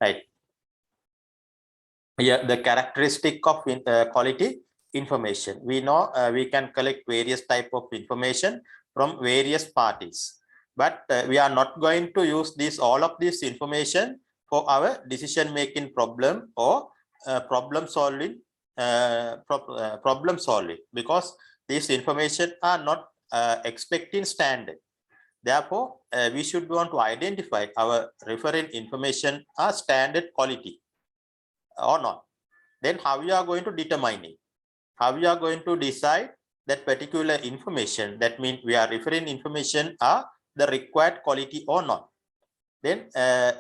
right? Yeah, the characteristic of quality information. We know we can collect various type of information from various parties, but we are not going to use all of this information for our decision making problem or problem solving because these information are not expecting standard. Therefore, we should want to identify our referring information as standard quality or not. Then how you are going to determine it? How you are going to decide that particular information, that means we are referring information are the required quality or not? Then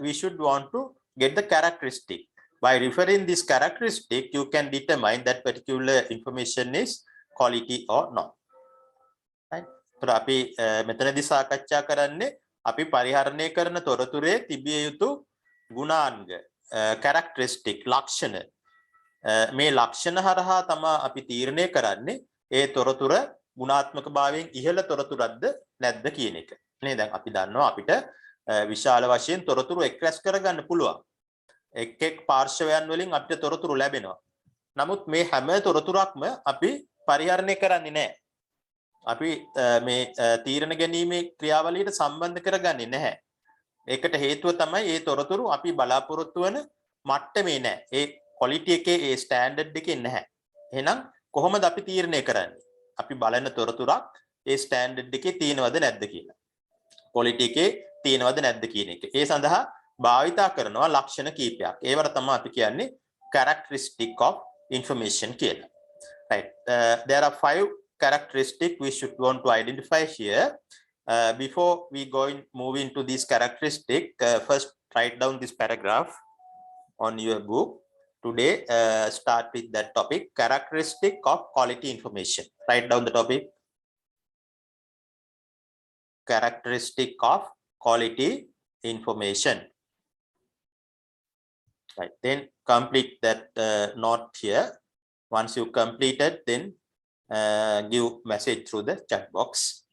we should want to get the characteristic. By referring this characteristic, you can determine that particular information is quality or not. Right? So අපි මෙතනදී සාකච්ඡා කරන්නේ අපි පරිහරණය කරන තොරතුරේ තිබිය යුතු ගුණාංග characteristic ලක්ෂණ මේ ලක්ෂණ හරහා තමයි අපි තීරණය කරන්නේ ඒ තොරතුර ගුණාත්මක භාවයෙන් ඉහළ තොරතුරක්ද නැද්ද කියන එක. නේ දැන් අපි දන්නවා අපිට විශාල වශයෙන් තොරතුරු එක්රැස් කරගන්න පුළුවන්. එක් පාර්ශවයන් වලින් අපිට තොරතුරු ලැබෙනවා. නමුත් මේ හැම තොරතුරක්ම අපි පරිහරණය කරන්නේ නැහැ. අපි මේ තීරණ ගැනීමේ ක්‍රියාවලියට සම්බන්ධ කරගන්නේ නැහැ. ඒකට හේතුව තමයි මේ තොරතුරු අපි බලාපොරොත්තු වෙන මට්ටමේ නැහැ. ඒ quality එකේ ඒ standard එකේ නැහැ. එහෙනම් කොහොමද අපි තීරණය කරන්නේ? අපි බලන තොරතුරක් ඒ standard එකේ තියෙනවද නැද්ද කියලා. quality එකේ තියෙනවද නැද්ද කියන එක. ඒ සඳහා භාවිතා කරනවා ලක්ෂණ කීපයක්. ඒවට තමයි අපි කියන්නේ characteristic of information කියලා. Right. There are 5 characteristics we should want to identify here. Before we move into this characteristic, first write down this paragraph on your book. Today, start with that topic, characteristic of quality information. Write down the topic, characteristic of quality information. Right, then complete that note here. Once you completed, then give message through the chat box.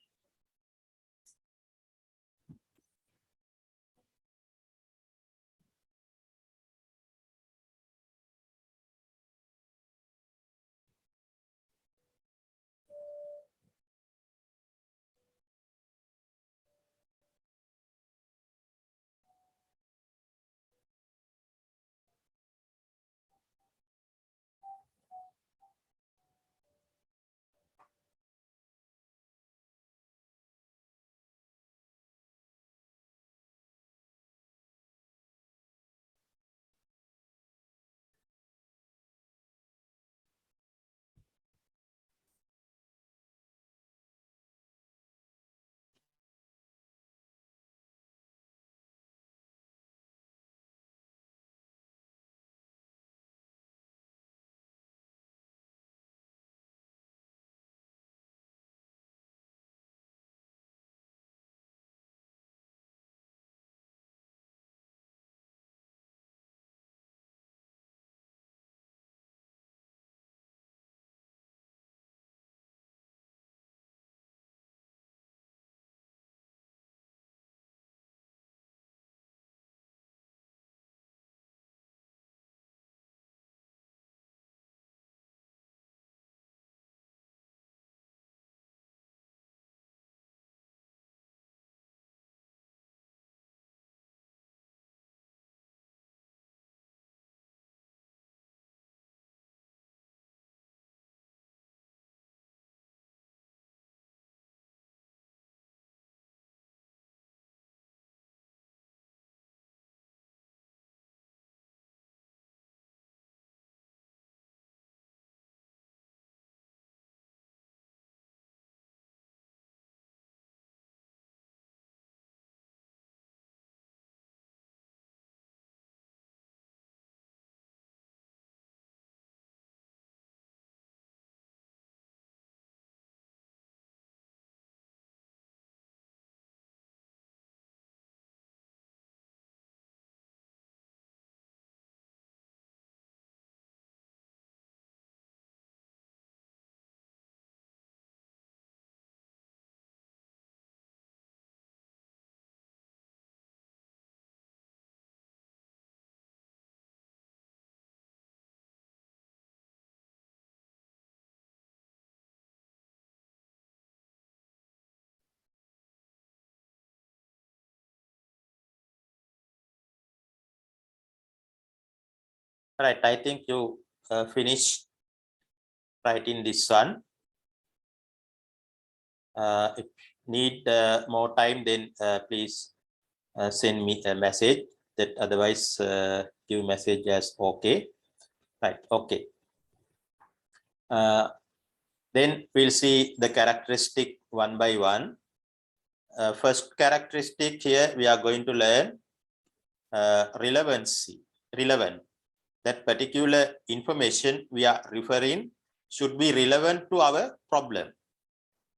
Right, I think you finished writing this one. If need more time, then please send me a message. That otherwise give message as okay. Right, okay. Then we'll see the characteristic one by one. First characteristic here, we are going to learn relevancy. Relevant. That particular information we are referring should be relevant to our problem.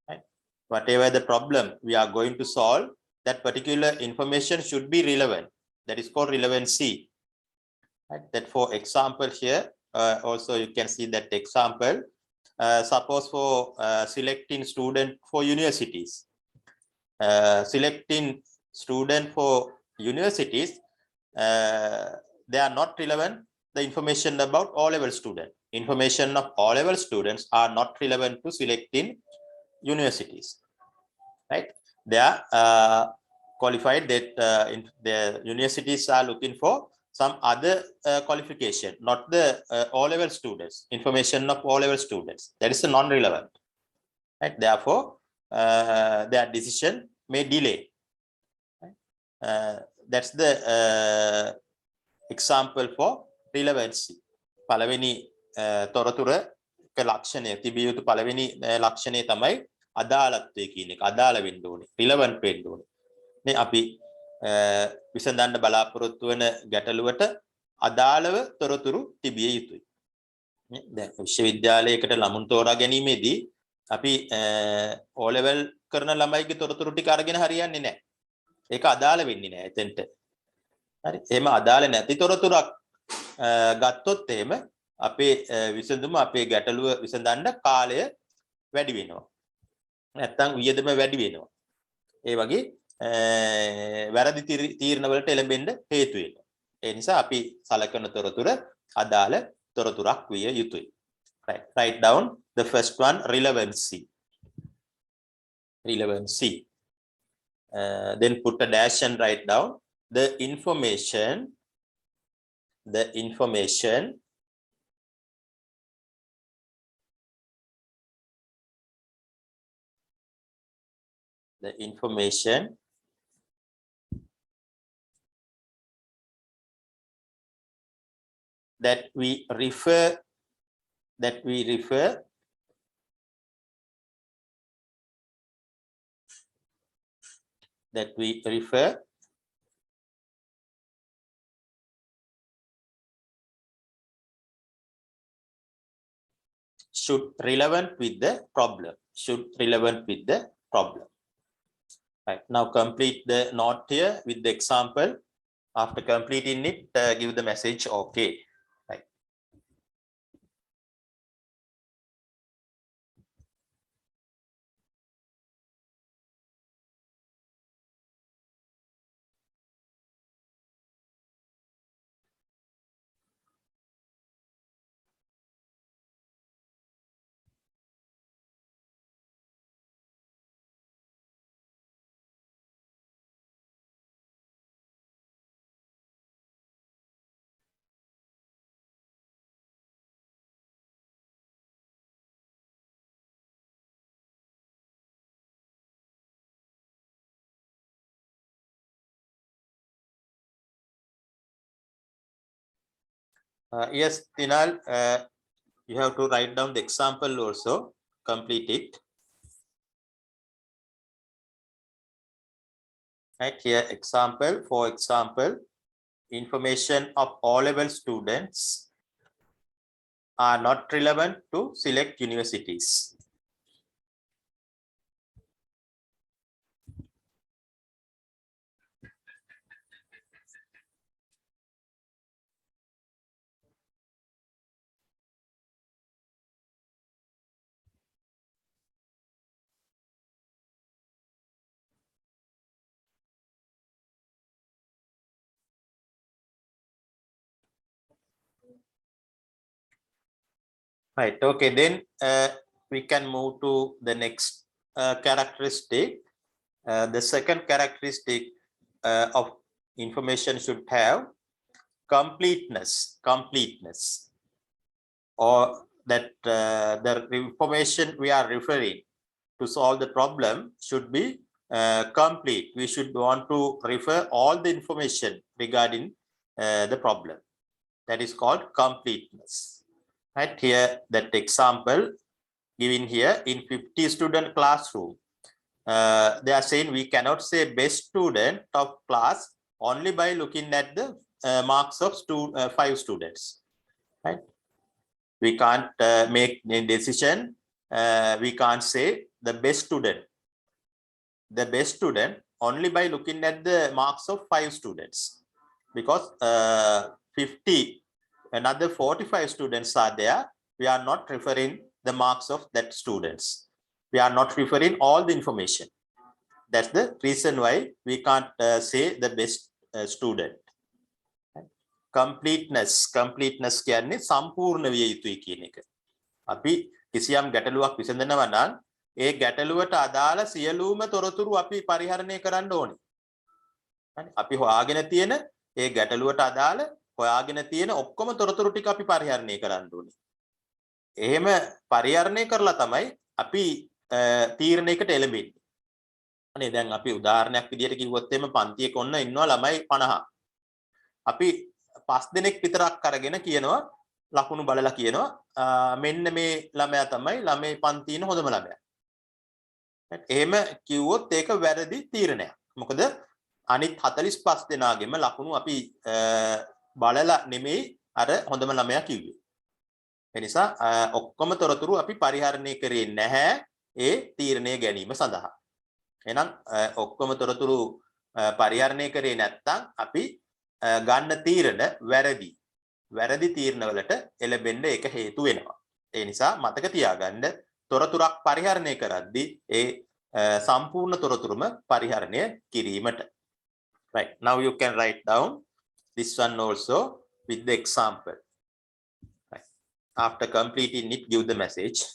Right? Whatever the problem we are going to solve, that particular information should be relevant. That is called relevancy. Right? That for example here, also you can see that example. Suppose for selecting student for universities. Selecting student for universities, they are not relevant. The information about O-level student. Information of O-level students are not relevant to selecting universities. Right? They are qualified that the universities are looking for some other qualification, not the O-level students. Information of O-level students. That is non-relevant. Right? Therefore, their decision may delay. That's the example for relevancy. පළවෙනි තොරතුර ලක්ෂණය තිබිය යුතු පළවෙනි ලක්ෂණය තමයි අදාළත්වය කියන එක. අදාළ වෙන්න ඕනේ. relevant වෙන්න ඕනේ. මේ අපි විසඳන්න බලාපොරොත්තු වෙන ගැටලුවට අදාළව තොරතුරු තිබිය යුතුයි. දැන් විශ්වවිද්‍යාලයකට ළමුන් තෝරා ගැනීමේදී අපි O level කරන ළමයිගේ තොරතුරු ටික අරගෙන හරියන්නේ නැහැ. ඒක අදාළ වෙන්නේ නැහැ එතෙන්ට. හරි. එහෙම අදාළ නැති තොරතුරක් ගත්තොත් එහෙම අපේ විසඳුම අපේ ගැටලුව විසඳන්න කාලය වැඩි වෙනවා. නැත්තම් වියදම වැඩි වෙනවා. ඒ වගේ වැරදි තීරණ වලට එළඹෙන්න හේතු වෙනවා. ඒ නිසා අපි සලකන තොරතුර අදාළ තොරතුරක් විය යුතුයි. Right. Write down the first one, relevancy. Relevancy. Then put a dash and write down the information that we refer should relevant with the problem. Right, now complete the note here with the example. After completing it, give the message okay. Right. Yes, Tinal, you have to write down the example also. Complete it. Right here, example. For example, information of O-level students are not relevant to select universities. Right, okay, then we can move to the next characteristic. The second characteristic of information should have completeness, or that the information we are referring to solve the problem should be complete. We should want to refer all the information regarding the problem. That is called completeness. Right here, that example given here in 50 student classroom, they are saying we cannot say best student of class only by looking at the marks of 5 students. Right? We can't make a decision. We can't say the best student only by looking at the marks of 5 students, because 50 another 45 students are there. We are not referring the marks of that students. We are not referring all the information. That's the reason why we can't say the best student. completeness කියන්නේ සම්පූර්ණ විය යුතුයි කියන එක. අපි කිසියම් ගැටලුවක් විසඳනවා නම් ඒ ගැටලුවට අදාළ සියලුම තොරතුරු අපි පරිහරණය කරන්න ඕනේ. හරි. අපි හොයාගෙන තියෙන ඒ ගැටලුවට අදාළ හොයාගෙන තියෙන ඔක්කොම තොරතුරු ටික අපි පරිහරණය කරන්න ඕනේ. එහෙම පරිහරණය කරලා තමයි අපි තීරණයකට එළඹෙන්නේ. අනේ දැන් අපි උදාහරණයක් විදියට කිව්වොත් එimhe පන්තියක ඔන්න ඉන්නවා ළමයි 50. අපි 5 දෙනෙක් විතරක් අරගෙන කියනවා ලකුණු බලලා කියනවා මෙන්න මේ ළමයා තමයි ළමයි පන්තියේ හොඳම ළමයා. එහෙම කිව්වොත් ඒක වැරදි තීරණයක්. මොකද අනිත් 45 දෙනාගෙම ලකුණු අපි බලලා නෙමෙයි අර හොඳම ළමයා කිව්වේ. ඒ නිසා ඔක්කොම තොරතුරු අපි පරිහරණය කරේ නැහැ ඒ තීරණය ගැනීම සඳහා. එහෙනම් ඔක්කොම තොරතුරු පරිහරණය කරේ නැත්නම් අපි ගන්න තීරණ වැරදි තීරණවලට එළඹෙන්න ඒක හේතු වෙනවා. ඒ නිසා මතක තියාගන්න තොරතුරක් පරිහරණය කරද්දී ඒ සම්පූර්ණ තොරතුරුම පරිහරණය කිරීමට. Right. Now you can write down this one also with the example. Right. After completing it, give the message.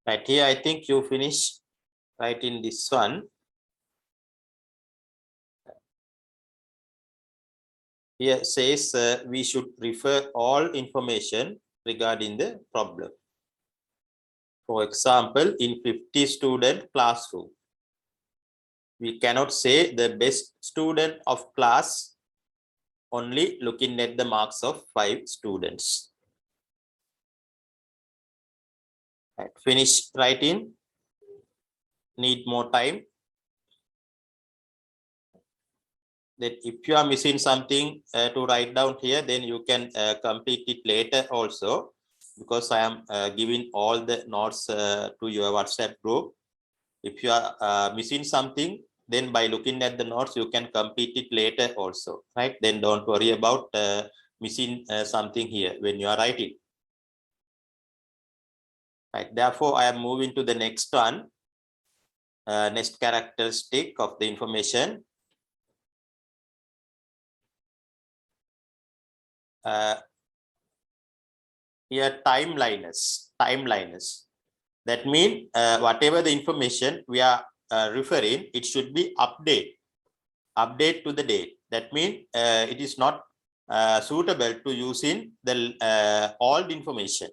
Right here, I think you finish writing this one. Here says we should refer all information regarding the problem. For example, in 50 student classroom, we cannot say the best student of class only looking at the marks of 5 students. Right. Finish writing. Need more time. Then if you are missing something to write down here, then you can complete it later also, because I am giving all the notes to your WhatsApp group. If you are missing something, then by looking at the notes, you can complete it later also, right? Then don't worry about missing something here when you are writing. Right. Therefore, I am moving to the next one. Next characteristic of the information. Here, timeliness. That means whatever the information we are referring, it should be update to the date. That means it is not suitable to using the old information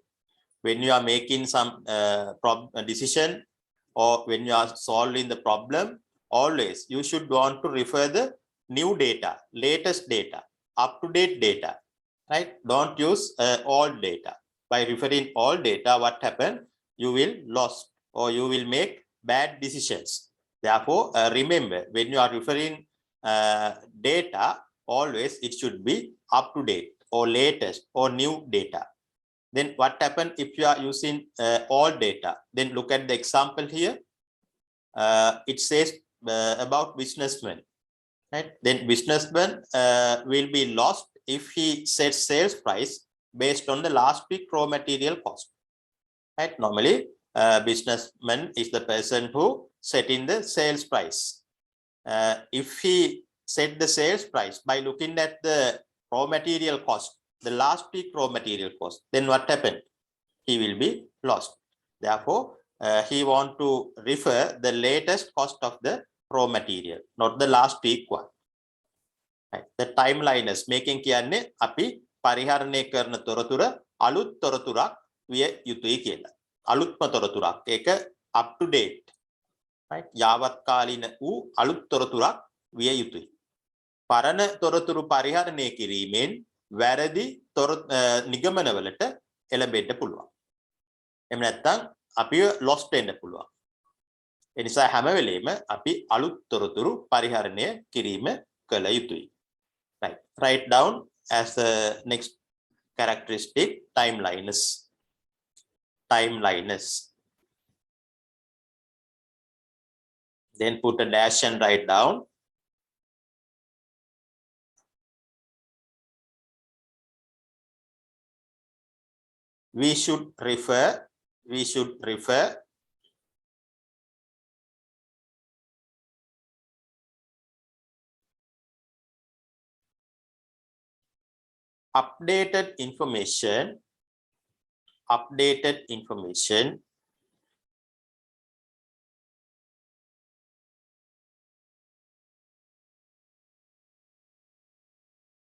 when you are making some decision, or when you are solving the problem. Always you should want to refer the new data, latest data, up-to-date data, right? Don't use old data. By referring old data, what happened? You will lost, or you will make bad decisions. Therefore, remember, when you are referring data, always it should be up to date or latest or new data. Then what happened if you are using old data? Then look at the example here. It says about businessman, right? Then businessman will be lost if he sets sales price based on the last week raw material cost, right? Normally, businessman is the person who set in the sales price. If he set the sales price by looking at the raw material cost, the last week raw material cost, then what happened? He will be lost. Therefore, he want to refer the latest cost of the raw material, not the last week one. Right. The timeline is making කියන්නේ අපි පරිහරණය කරන තොරතුර අලුත් තොරතුරක් විය යුතුයි කියලා. අලුත්ම තොරතුරක්. ඒක up to date. Right. යාවත් කාලින වූ අලුත් තොරතුරක් විය යුතුයි. පරණ තොරතුරු පරිහරණය කිරීමෙන් වැරදි නිගමනවලට එළඹෙන්න පුළුවන්. එහෙම නැත්නම් අපිව lost වෙන්න පුළුවන්. ඒ නිසා හැම වෙලෙම අපි අලුත් තොරතුරු පරිහරණය කිරීම කළ යුතුයි. Right. Write down as the next characteristic timeliness. Then put a dash and write down. We should refer updated information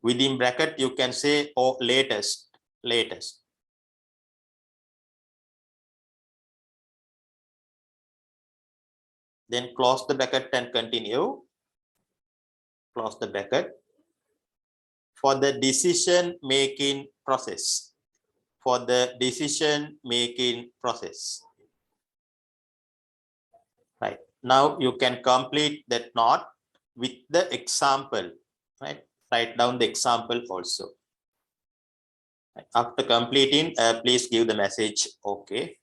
within bracket you can say or latest. Then close the bracket and continue. Close the bracket. For the decision making process. Right. Now you can complete that note with the example. Right. Write down the example also. After completing, please give the message okay.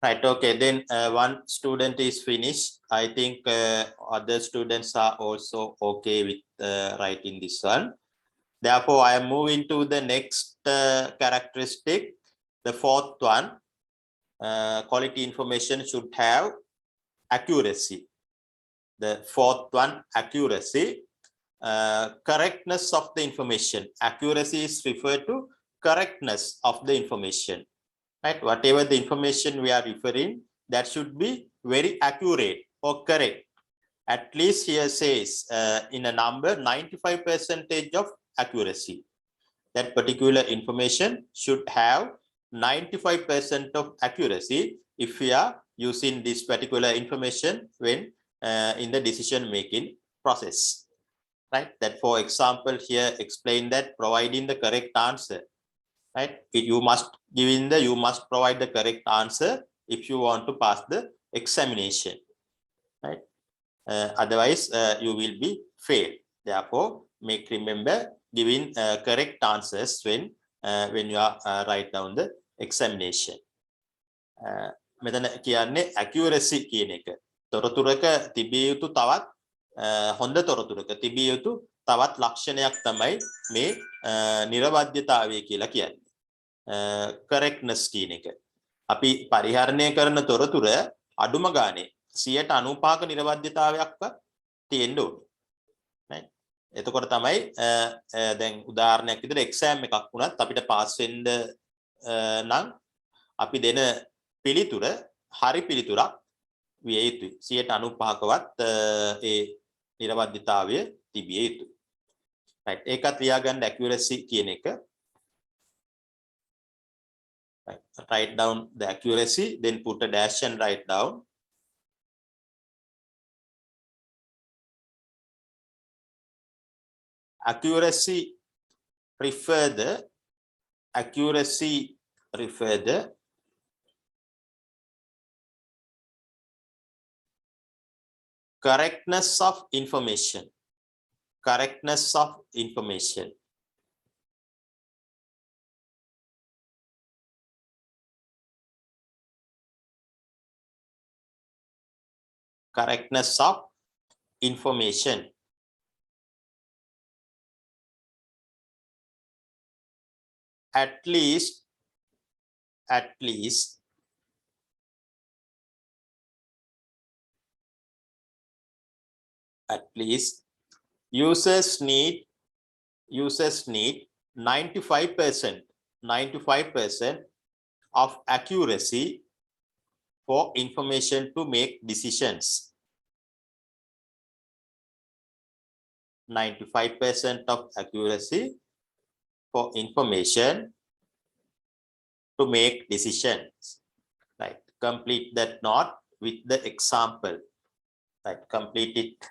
Right, okay, then one student is finished. I think other students are also okay with writing this one. Therefore, I am moving to the next characteristic, the fourth one. Quality information should have accuracy. The fourth one, accuracy. Correctness of the information. Accuracy is referred to correctness of the information. Right? Whatever the information we are referring, that should be very accurate or correct. At least here says in a number 95% of accuracy. That particular information should have 95% of accuracy if we are using this particular information when in the decision making process. Right? That, for example, here explain that providing the correct answer. Right? You must provide the correct answer if you want to pass the examination. Right? Otherwise, you will be failed. Therefore, remember giving correct answers when you are write down the examination. මෙතන කියන්නේ accuracy කියන එක. තොරතුරක තිබිය යුතු තවත් හොඳ තොරතුරක තිබිය යුතු තවත් ලක්ෂණයක් තමයි මේ නිර්වද්‍යතාවය කියලා කියන්නේ. correctness කියන එක. අපි පරිහරණය කරන තොරතුර අඩුම ගානේ 95ක නිර්වද්‍යතාවයක්වත් තියෙන්න ඕනේ. right? එතකොට තමයි දැන් උදාහරණයක් විදිහට එක්සෑම් එකක් වුණත් අපිට පාස් වෙන්න නම් අපි දෙන පිළිතුර හරි පිළිතුරක් විය යුතුයි. 95කවත් ඒ නිර්වද්‍යතාවය තිබිය යුතුයි. right? ඒකත් ලියාගන්න accuracy කියන එක. right. Write down the accuracy, then put a dash and write down. Accuracy refer the correctness of information. Correctness of information. Correctness of information. At least users need 95% of accuracy for information to make decisions. 95% of accuracy for information to make decisions. Right. Complete that note with the example. Right. Complete it.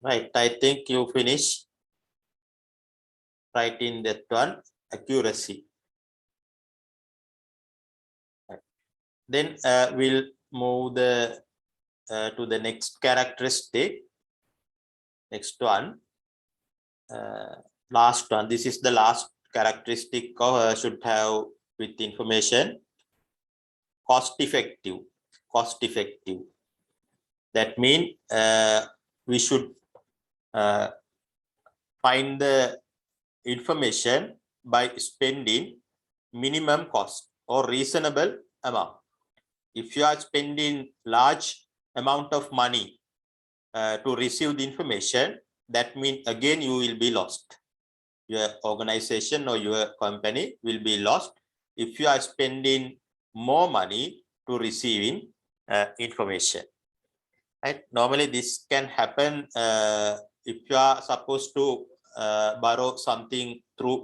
Right, I think you finish writing that one, accuracy. Right. Then we'll move to the next characteristic. Next one, last one. This is the last characteristic should have with information. Cost effective. Cost effective. That means we should find the information by spending minimum cost or reasonable amount. If you are spending large amount of money to receive the information, that means again you will be lost. Your organization or your company will be lost if you are spending more money to receiving information. Right? Normally this can happen if you are supposed to borrow something through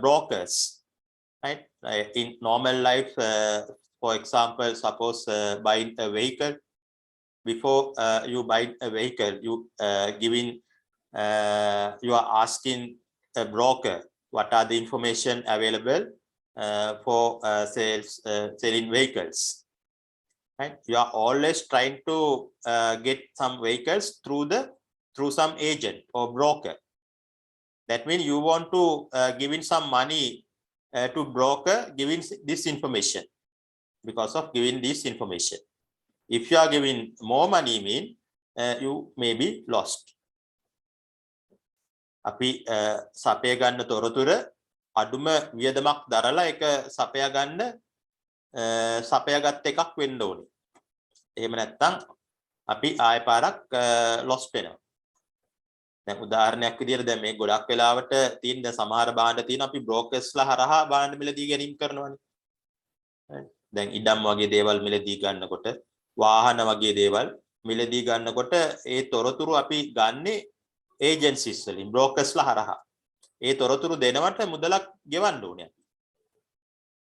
brokers. Right? In normal life, for example, suppose buying a vehicle. Before you buy a vehicle, you you are asking a broker what are the information available for selling vehicles. Right? You are always trying to get some vehicles through some agent or broker. That means you want to give in some money to broker giving this information because of giving this information. If you are giving more money, mean you may be lost. අපි සපය ගන්න තොරතුර අඩුම වියදමක් දරලා එක සපයා ගන්න සපයාගත් එකක් වෙන්න ඕනේ. එහෙම නැත්නම් අපි ආය පාරක් ලොස් වෙනවා. දැන් උදාහරණයක් විදියට දැන් මේ ගොඩක් වෙලාවට තියෙන දැන් සමහර භාණ්ඩ තියෙන අපි බ්‍රෝකර්ස්ලා හරහා භාණ්ඩ මිලදී ගැනීම කරනවානේ. දැන් ඉඩම් වගේ දේවල් මිලදී ගන්නකොට වාහන වගේ දේවල් මිලදී ගන්නකොට ඒ තොරතුරු අපි ගන්නේ ඒජන්සිස් වලින් බ්‍රෝකර්ස්ලා හරහා. ඒ තොරතුරු දෙනවට මුදලක් ගෙවන්න ඕනේ අපි.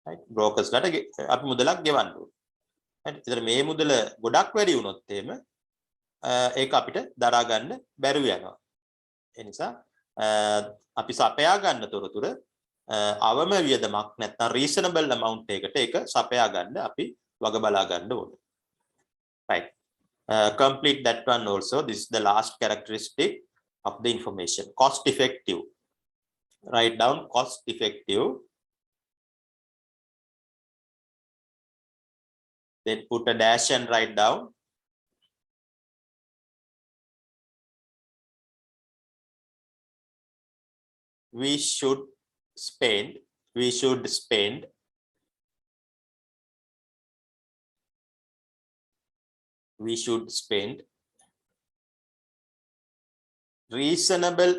right බ්‍රෝකර්ස්ලාට අපි මුදලක් ගෙවන්න ඕනේ. right ඒතර මේ මුදල ගොඩක් වැඩි වුණොත් එහෙම ඒක අපිට දරා ගන්න බැරුව යනවා. ඒ නිසා අපි සපයා ගන්න තොරතුර අවම වියදමක් නැත්නම් reasonable amount එකකට ඒක සපයා ගන්න අපි වග බලා ගන්න ඕනේ. right complete that one also. This is the last characteristic of the information. Cost effective. Write down cost effective. Then put a dash and write down we should spend reasonable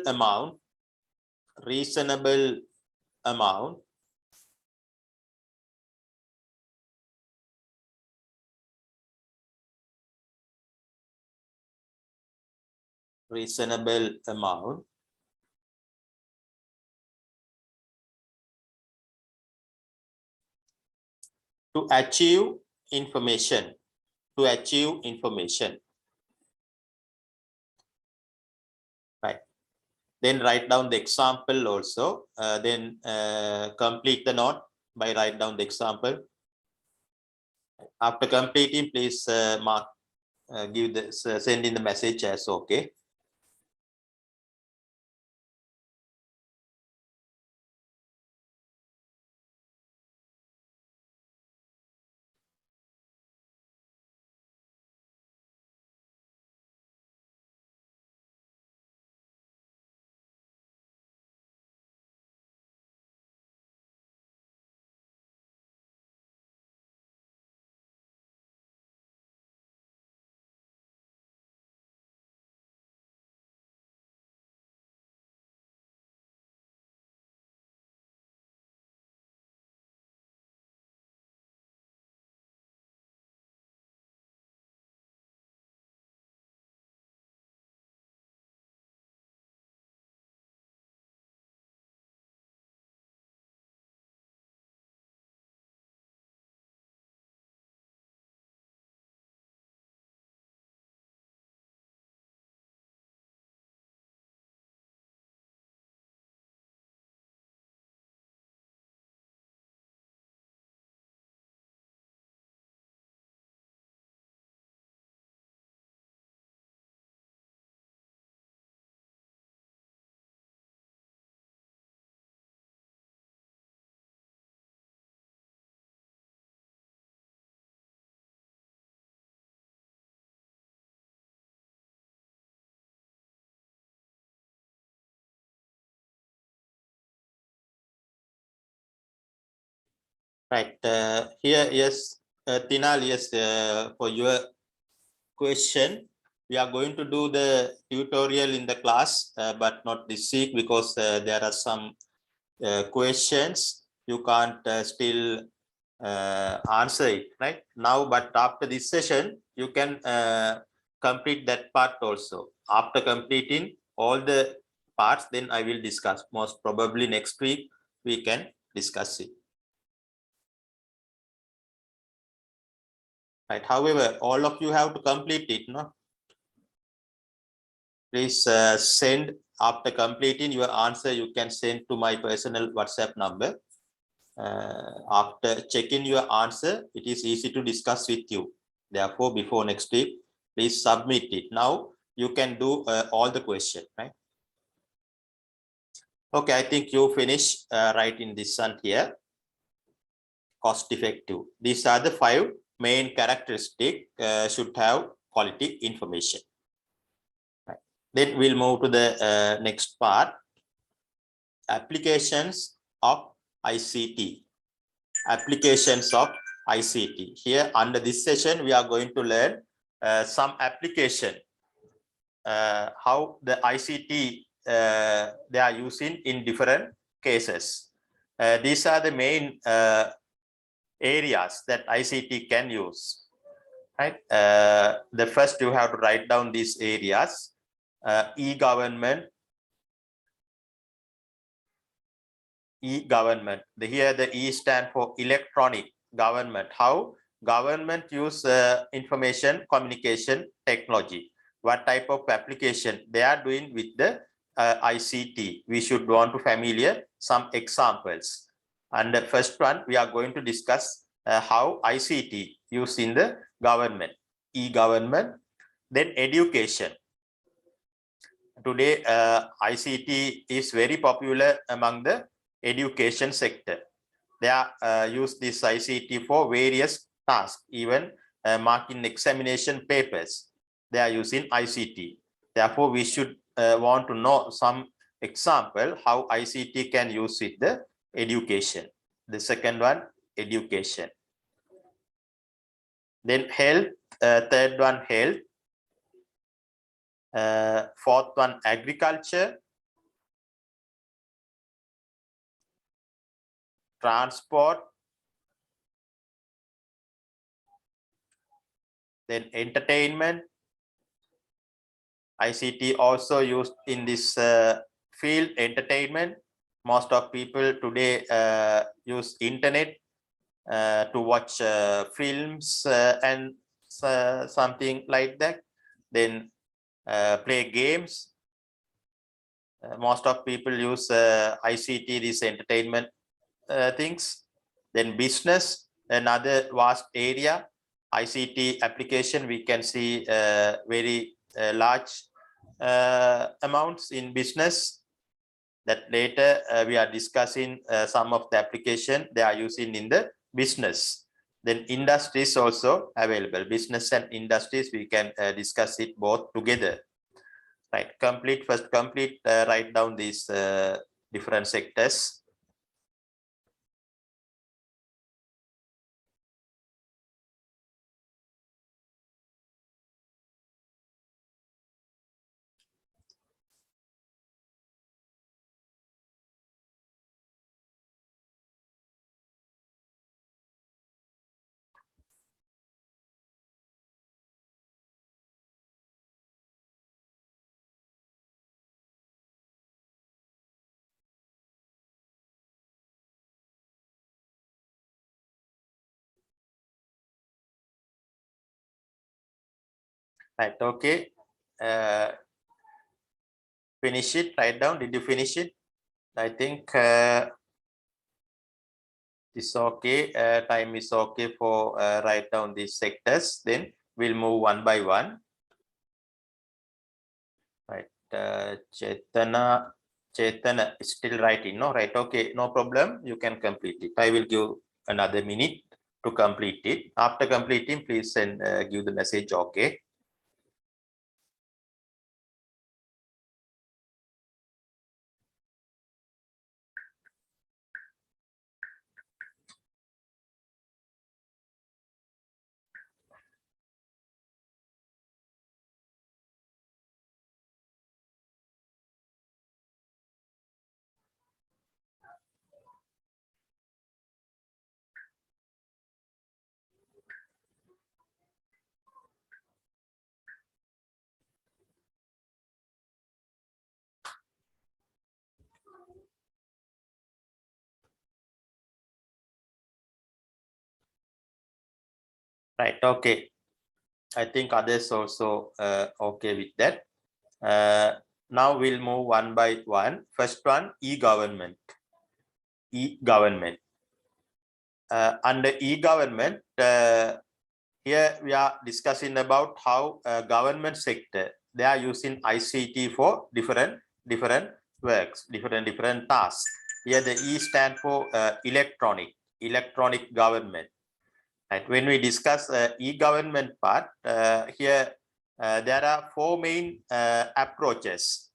amount to achieve information. Right. Then write down the example also. Then complete the note by write down the example. After completing, please mark, send in the message as okay. Right. Here, yes, Tinal, yes, for your question, we are going to do the tutorial in the class, but not this week because there are some questions you can't still answer it right now. But after this session, you can complete that part also. After completing all the parts, then I will discuss. Most probably next week we can discuss it. Right. However, all of you have to complete it, no? Please send after completing your answer. You can send to my personal WhatsApp number. After checking your answer, it is easy to discuss with you. Therefore, before next week, please submit it. Now you can do all the questions, right? Okay, I think you finish writing this one here. Cost effective. These are the 5 main characteristics should have quality information. Right. Then we'll move to the next part. Applications of ICT. Applications of ICT. Here under this session, we are going to learn some application, how the ICT they are using in different cases. These are the main areas that ICT can use. Right. The first you have to write down these areas. E-government. E-government. Here the E stand for electronic government. How government use information communication technology. What type of application they are doing with the ICT. We should want to familiar some examples. And the first one we are going to discuss how ICT used in the government. E-government. Then education. Today ICT is very popular among the education sector. They are use this ICT for various tasks, even marking examination papers. They are using ICT. Therefore, we should want to know some example how ICT can use with the education. The second one, education. Then health, third one, health. Fourth one, agriculture. Transport, then entertainment. ICT also used in this field, entertainment. Most of people today use internet to watch films and something like that. Then play games. Most of people use ICT, these entertainment things. Then business, another vast area. ICT application, we can see very large amounts in business. That later we are discussing some of the application they are using in the business. Then industries also available. Business and industries, we can discuss it both together. Right. First complete, write down these different sectors. Right. Okay. Finish it. Write down. Did you finish it? I think it's okay. Time is okay for write down these sectors. Then we'll move one by one. Right. Chetana is still writing. No, right. Okay. No problem. You can complete it. I will give another minute to complete it. After completing, please send give the message. Okay. Right. Okay. I think others also okay with that. Now we'll move one by one. First one, e-government. E-government. Under e-government, here we are discussing about how government sector, they are using ICT for different works, different tasks. Here the E stand for electronic government. And when we discuss e-government part, here there are four main approaches.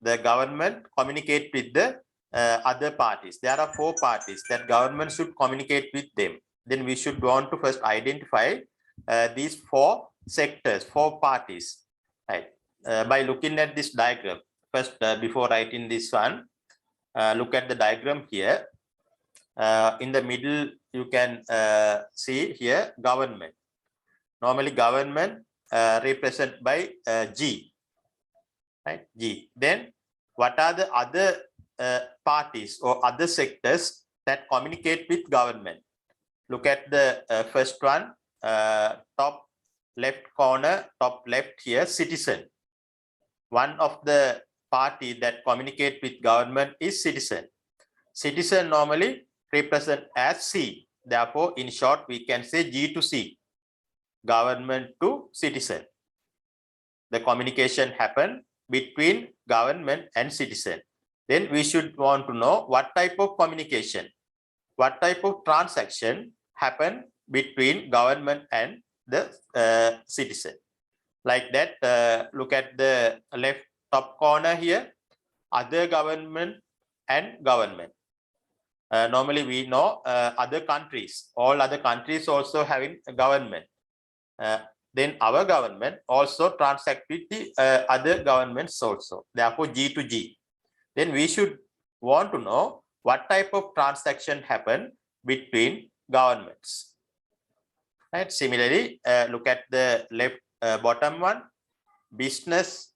The government communicate with the other parties. There are four parties that government should communicate with them. Then we should want to first identify these four sectors, four parties, right? By looking at this diagram. First, before writing this one, look at the diagram here. In the middle, you can see here government. Normally, government represented by G, right? G. Then, what are the other parties or other sectors that communicate with government? Look at the first one, top left corner, top left here, citizen. One of the party that communicate with government is citizen. Citizen normally represent as C. Therefore, in short, we can say G to C, government to citizen. The communication happen between government and citizen. Then we should want to know what type of communication, what type of transaction happen between government and the citizen. Like that, look at the left top corner here, other government and government. Normally we know other countries, all other countries also having a government. Then our government also transact with the other governments also. Therefore, G to G. Then we should want to know what type of transaction happen between governments. Right. Similarly, look at the left bottom one. Business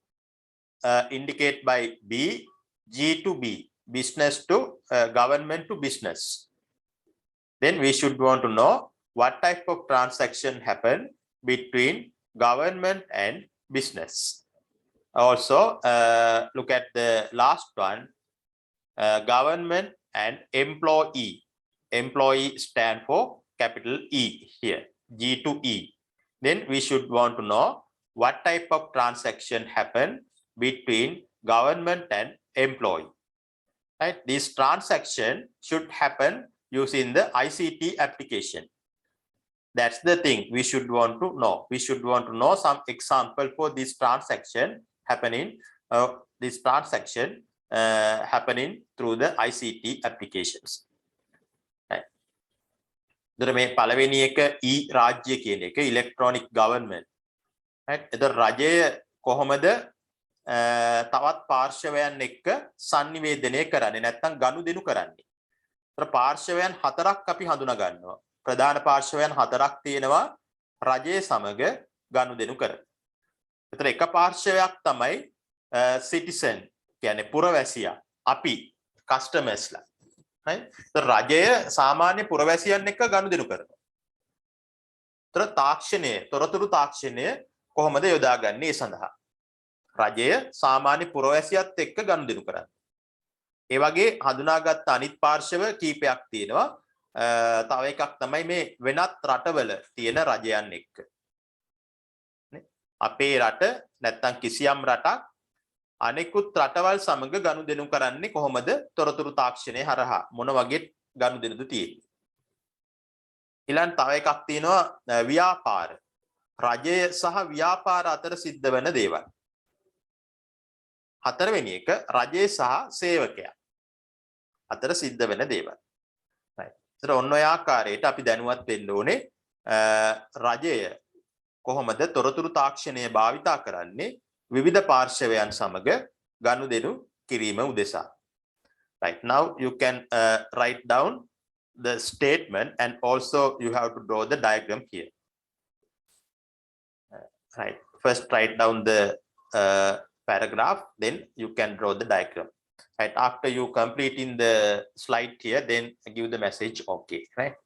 indicate by B, G to B. Business to government to business. Then we should want to know what type of transaction happen between government and business. Also, look at the last one, government and employee. Employee stand for capital E here, G to E. Then we should want to know what type of transaction happen between government and employee. Right? This transaction should happen using the ICT application. That's the thing we should want to know. We should want to know some example for this transaction happening. Happening through the ICT applications. Right. මේ පළවෙනි එක රාජ්‍ය කියන එක electronic government. Right. එතකොට රජය කොහොමද තවත් පාර්ශවයන් එක්ක sannivedanaya කරන්නේ නැත්නම් ගනුදෙනු කරන්නේ. ඒතර පාර්ශවයන් හතරක් අපි හඳුනා ගන්නවා. ප්‍රධාන පාර්ශවයන් හතරක් තියෙනවා රජයේ සමග ගනුදෙනු කරන. ඒතර එක පාර්ශවයක් තමයි citizen කියන්නේ පුරවැසියා. අපි customers ලා. right? ඒතර රජය සාමාන්‍ය පුරවැසියන් එක්ක ගනුදෙනු කරනවා. ඒතර තාක්ෂණය, තොරතුරු තාක්ෂණය කොහොමද යොදාගන්නේ සඳහා? රජය සාමාන්‍ය පුරවැසියත් එක්ක ගනුදෙනු කරන්නේ. ඒ වගේ හඳුනාගත් අනිත් පාර්ශව කීපයක් තියෙනවා. තව එකක් තමයි මේ වෙනත් රටවල තියෙන රජයන් එක්ක. අපේ රට නැත්තම් කිසියම් රටක් අනෙකුත් රටවල් සමග ගනුදෙනු කරන්නේ කොහොමද? තොරතුරු තාක්ෂණය හරහා මොන වගේ ගනුදෙනුද තියෙන්නේ? ඊළඟ තව එකක් තියෙනවා ව්‍යාපාර. රජය සහ ව්‍යාපාර අතර සිද්ධ වෙන දේවල්. හතරවෙනි එක රජය සහ සේවකයා අතර සිද්ධ වෙන දේවල්. right. ඒතර ඔන්න ඔය ආකාරයට අපි දැනුවත් වෙන්න ඕනේ රජය කොහොමද තොරතුරු තාක්ෂණය භාවිතා කරන්නේ විවිධ පාර්ශවයන් සමග ගනුදෙනු කිරීම උදෙසා. Right. Now you can write down the statement and also you have to draw the diagram here. Right. First write down the paragraph, then you can draw the diagram. Right. After you completing the slide here, then give the message okay. Right.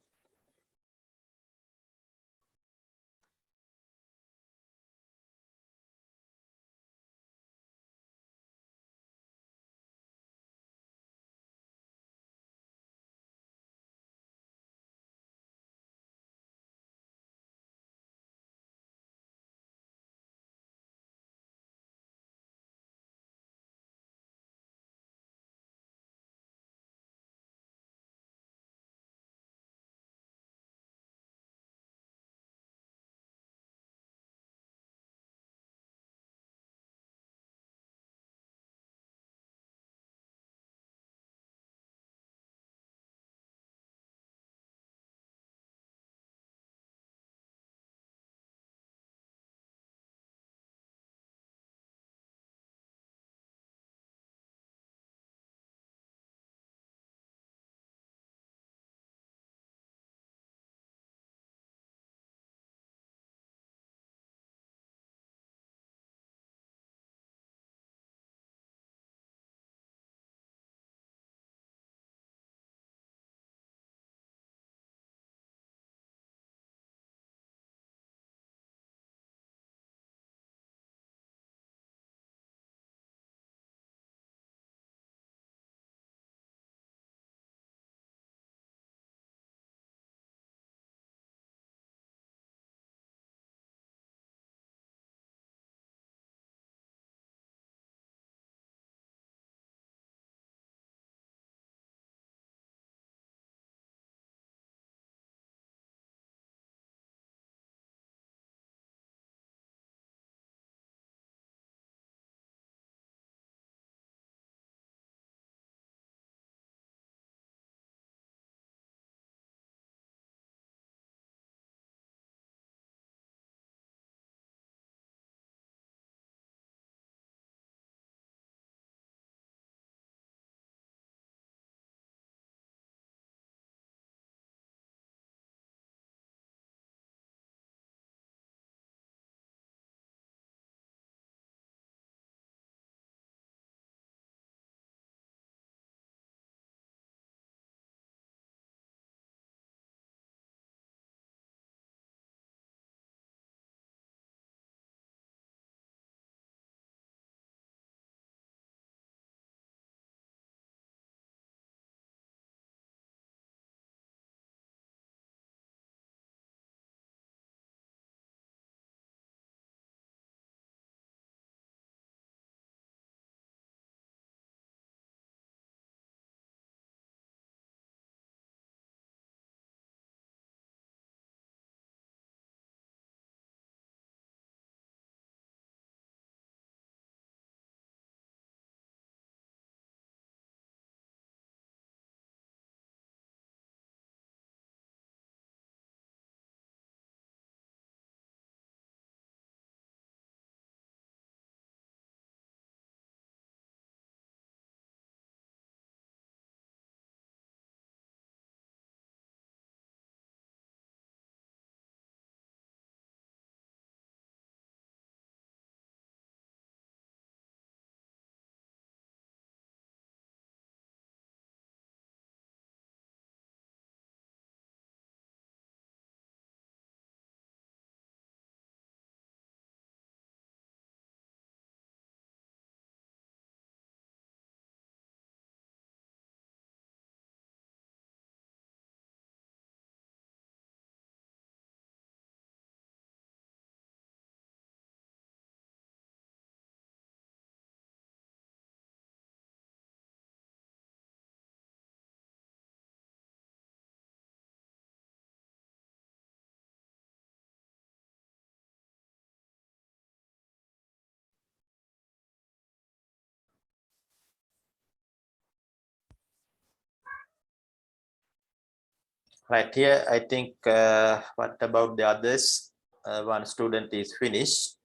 Right here, I think, what about the others? One student is finished.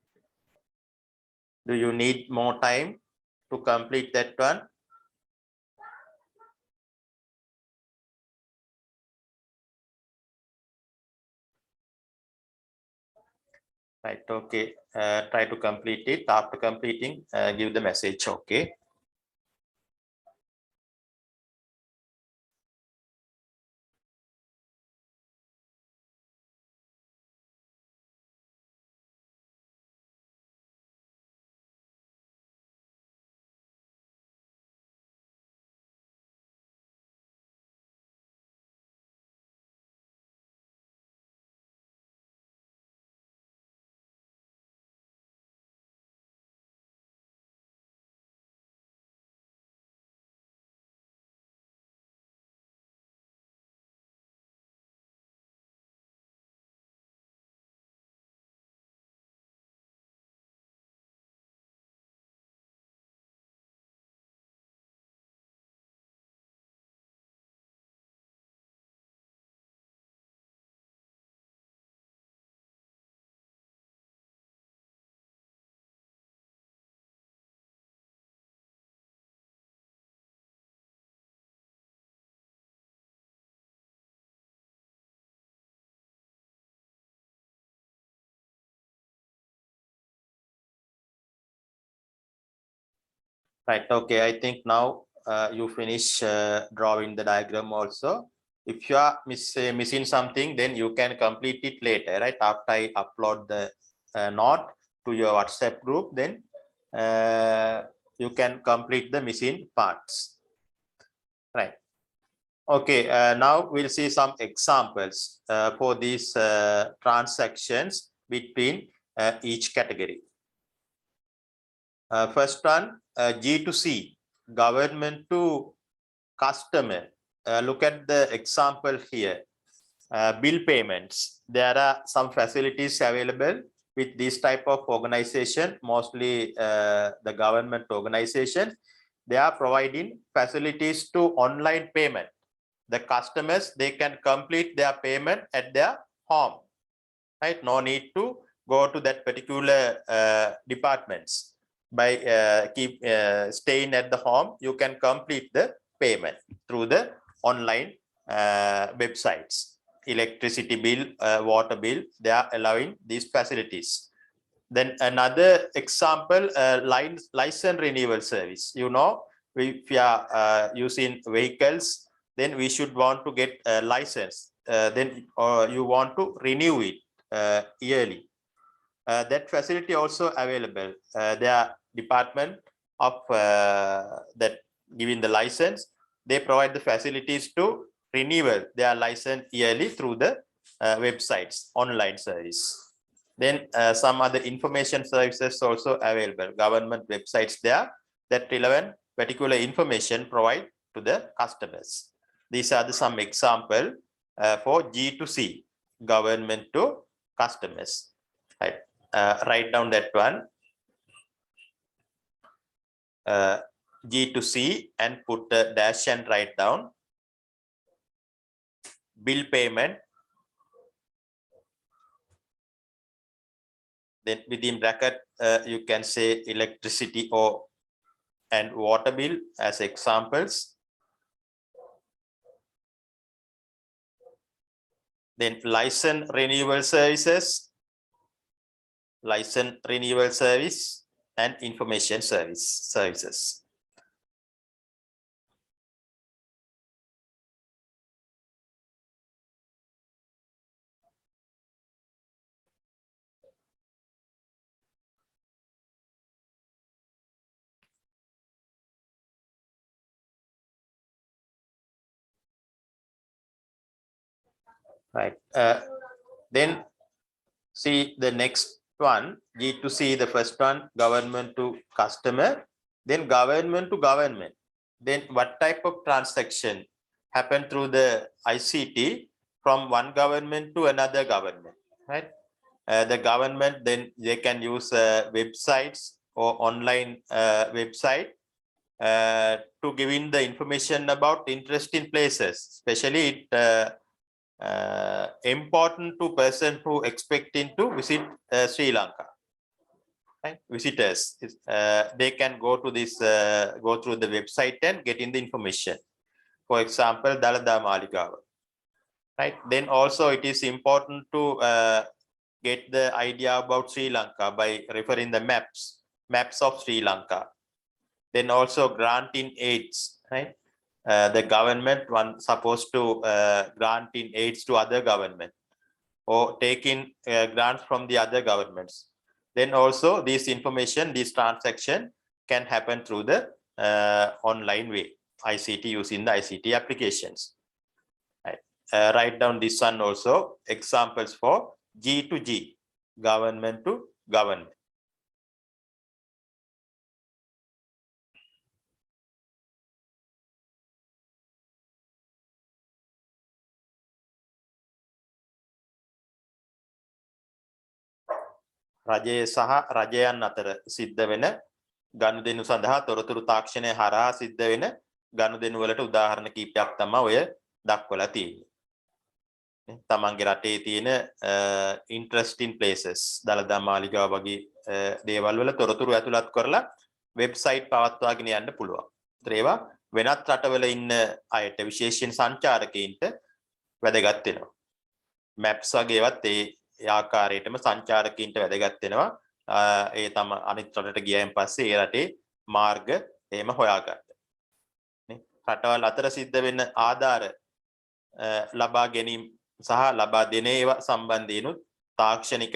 Do you need more time to complete that one? Right, okay. Try to complete it. After completing, give the message, okay. Right, okay. I think now you finish drawing the diagram also. If you are missing something, then you can complete it later, right? After I upload the note to your WhatsApp group, then you can complete the missing parts, right? Okay, now we'll see some examples for these transactions between each category. First one, G2C, government to customer. Look at the example here. Bill payments. There are some facilities available with this type of organization, mostly the government organization. They are providing facilities to online payment. The customers, they can complete their payment at their home, right? No need to go to that particular departments. By staying at the home, you can complete the payment through the online websites. Electricity bill, water bill, they are allowing these facilities. Then another example, license renewal service. You know, if you are using vehicles, then we should want to get a license. Then you want to renew it yearly. That facility also available. Their department of that giving the license, they provide the facilities to renewal their license yearly through the websites, online service. Then some other information services also available. Government websites there that relevant particular information provide to the customers. These are some example for G2C, government to customers. Right. Write down that one. G2C and put the dash and write down. Bill payment. Then within bracket, you can say electricity or and water bill as examples. Then license renewal services, license renewal service, and information services. Right. Then see the next one, G2C, the first one, government to customer, then government to government. Then what type of transaction happen through the ICT from one government to another government, right? The government, then they can use websites or online website to give in the information about interesting places, especially it important to person who expecting to visit Sri Lanka. Right? Visitors, they can go to this, go through the website and get in the information. For example, Dalada Maligawa. Right? Then also it is important to get the idea about Sri Lanka by referring the maps of Sri Lanka. Then also granting aids, right? The government one supposed to granting aids to other government or taking grants from the other governments. Then also this information, this transaction can happen through the online way, ICT, using the ICT applications. Right. Write down this one also, examples for G to G, government to government. රජය සහ රජයන් අතර සිද්ධ වෙන ගනුදෙනු සඳහා තොරතුරු තාක්ෂණය හරහා සිද්ධ වෙන ගනුදෙනු වලට උදාහරණ කීපයක් තමයි ඔය දක්වලා තියෙන්නේ. තමන්ගේ රටේ තියෙන interesting places දලදා මාලිගාව වගේ දේවල් වල තොරතුරු ඇතුළත් කරලා වෙබ්සයිට් පවත්වාගෙන යන්න පුළුවන්. ඒවා වෙනත් රටවල ඉන්න අයට විශේෂයෙන් සංචාරකයින්ට වැදගත් වෙනවා. maps වගේවත් ඒ ආකාරයටම සංචාරකයින්ට වැදගත් වෙනවා. ඒ තම අනිත් රටට ගියයින් පස්සේ ඒ රටේ මාර්ග එහෙම හොයාගන්න. නේ? රටවල් අතර සිද්ධ වෙන ආධාර ලබා ගැනීම සහ ලබා දෙන ඒවා සම්බන්ධයෙන්ුත් තාක්ෂණික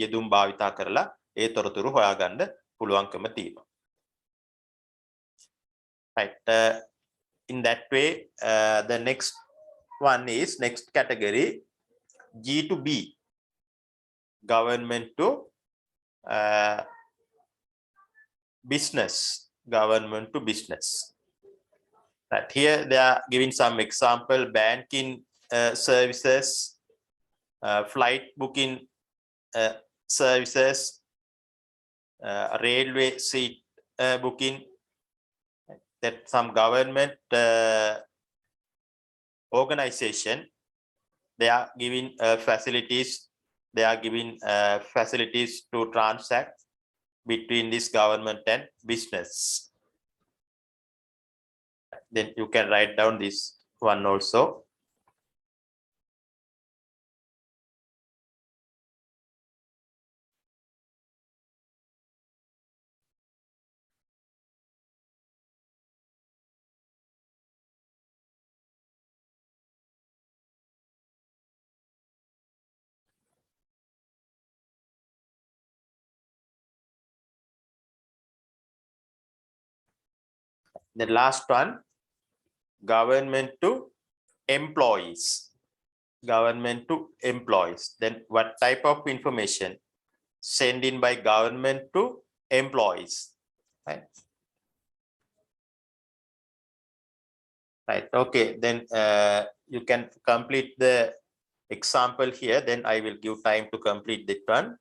යෙදුම් භාවිතා කරලා ඒ තොරතුරු හොයාගන්න පුළුවන්කම තියෙනවා. Right. In that way, the next one is next category G to B, government to business, government to business. Right. Here they are giving some example: banking services, flight booking services, railway seat booking. That some government organization, they are giving facilities. They are giving facilities to transact between this government and business. Then you can write down this one also. The last one, government to employees. Government to employees. Then what type of information sent in by government to employees? Right. Right. Okay. Then you can complete the example here. Then I will give time to complete that one.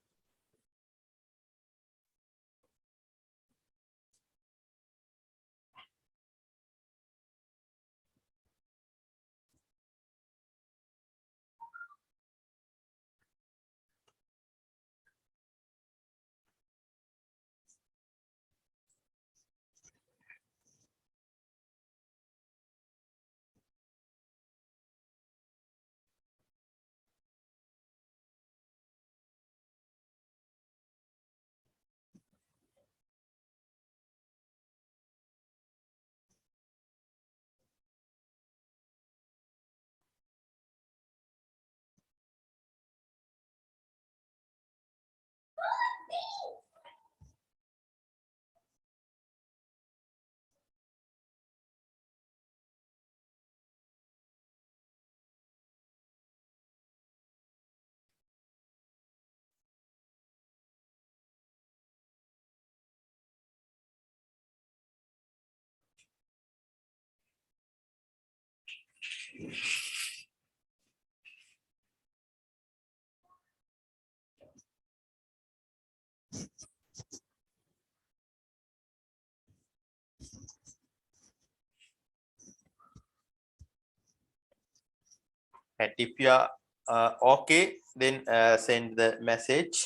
And if you are okay, then send the message.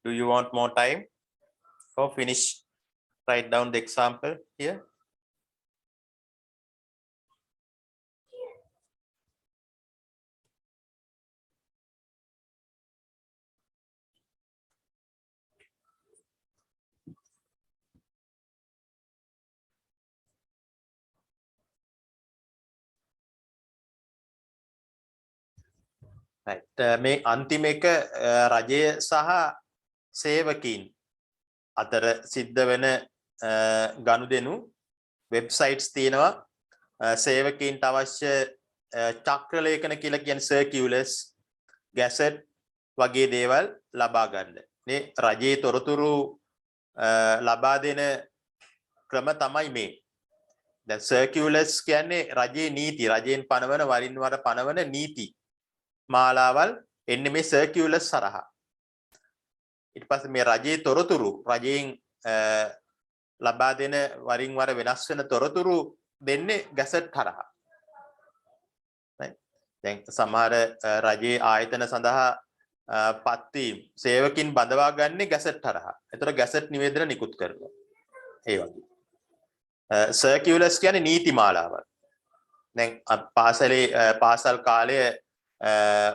Do you want more time or finish? Write down the example here. Right. මේ අන්තිම එක රජය සහ සේවකීන් අතර සිද්ධ වෙන ගනුදෙනු websites තියෙනවා. සේවකීන්ට අවශ්‍ය චක්‍රලේඛන කියලා කියන්නේ සර්කියුලර්ස්, ගැසට් වගේ දේවල් ලබා ගන්න. මේ රජයේ තොරතුරු ලබා දෙන ක්‍රම තමයි මේ. දැන් සර්කියුලර්ස් කියන්නේ රජයේ නීති, රජයෙන් පනවන වරින් වර පනවන නීති මාලාවල් එන්නේ මේ සර්කියුලර්ස් හරහා. ඊට පස්සේ මේ රජයේ තොරතුරු රජයෙන් ලබා දෙන වරින් වර වෙනස් වෙන තොරතුරු දෙන්නේ ගැසට් හරහා. දැන් සමහර රජයේ ආයතන සඳහා පත්වීම් සේවකින් බඳවා ගන්නේ ගැසට් හරහා. ඒතර ගැසට් නිවේදන නිකුත් කරනවා. ඒ වගේ. සර්කියුලර්ස් කියන්නේ නීති මාලාවල්. දැන් පාසල් කාලයේ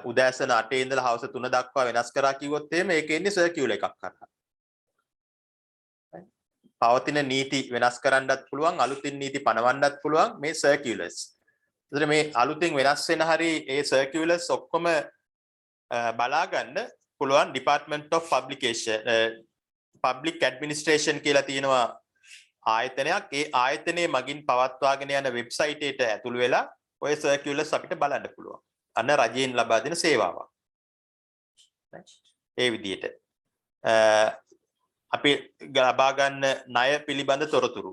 උදෑසන 8 ඉඳලා හවස 3 දක්වා වෙනස් කරා කිව්වොත් එහෙම ඒක එන්නේ සර්කියුලර් එකක් කරා. පවතින නීති වෙනස් කරන්නත් පුළුවන්, අලුතින් නීති පනවන්නත් පුළුවන් මේ සර්කියුලර්ස්. ඒතර මේ අලුතින් වෙනස් වෙන හරි ඒ සර්කියුලර්ස් ඔක්කොම බලා ගන්න පුළුවන් Department of Public Administration කියලා තියෙනවා ආයතනයක්. ඒ ආයතනයේ මගින් පවත්වාගෙන යන වෙබ්සයිට් එකට ඇතුළු වෙලා ඔය සර්කියුලර්ස් අපිට බලන්න පුළුවන්. අන්න රජයෙන් ලබා දෙන සේවාවක්. ඒ විදිහට අපි ලබා ගන්න ණය පිළිබඳ තොරතුරු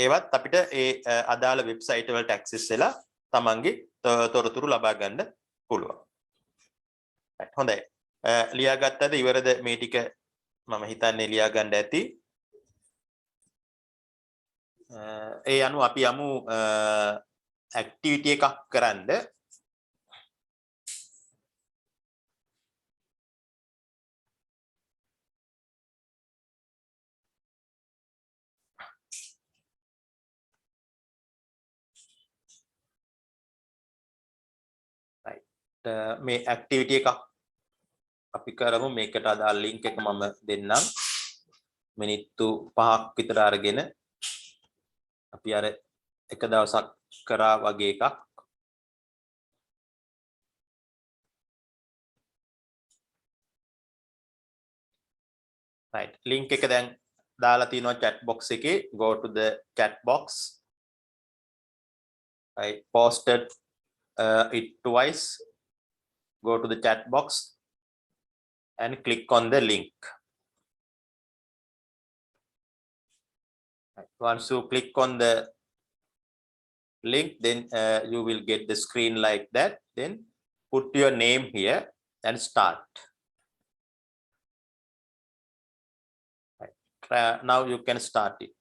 ඒවත් අපිට ඒ අදාළ වෙබ්සයිට් වලට ඇක්සස් වෙලා තමන්ගේ තොරතුරු ලබා ගන්න පුළුවන්. හොඳයි. ලියාගත්තද ඉවරද මේ ටික? මම හිතන්නේ ලියා ගන්න ඇති. ඒ අනුව අපි යමු ඇක්ටිවිටි එකක් කරන්න. මේ ඇක්ටිවිටි එකක් අපි කරමු. මේකට අදාළ ලින්ක් එක මම දෙන්නම්. මිනිත්තු 5ක් විතර අරගෙන අපි අර එක දවසක් කරා වගේ එකක්. right, link එක දැන් දාලා තිනවා chat box එකේ. go to the chat box. I posted it twice. Go to the chat box and click on the link. Once you click on the link, then you will get the screen like that. Then put your name here and start. Now you can start it.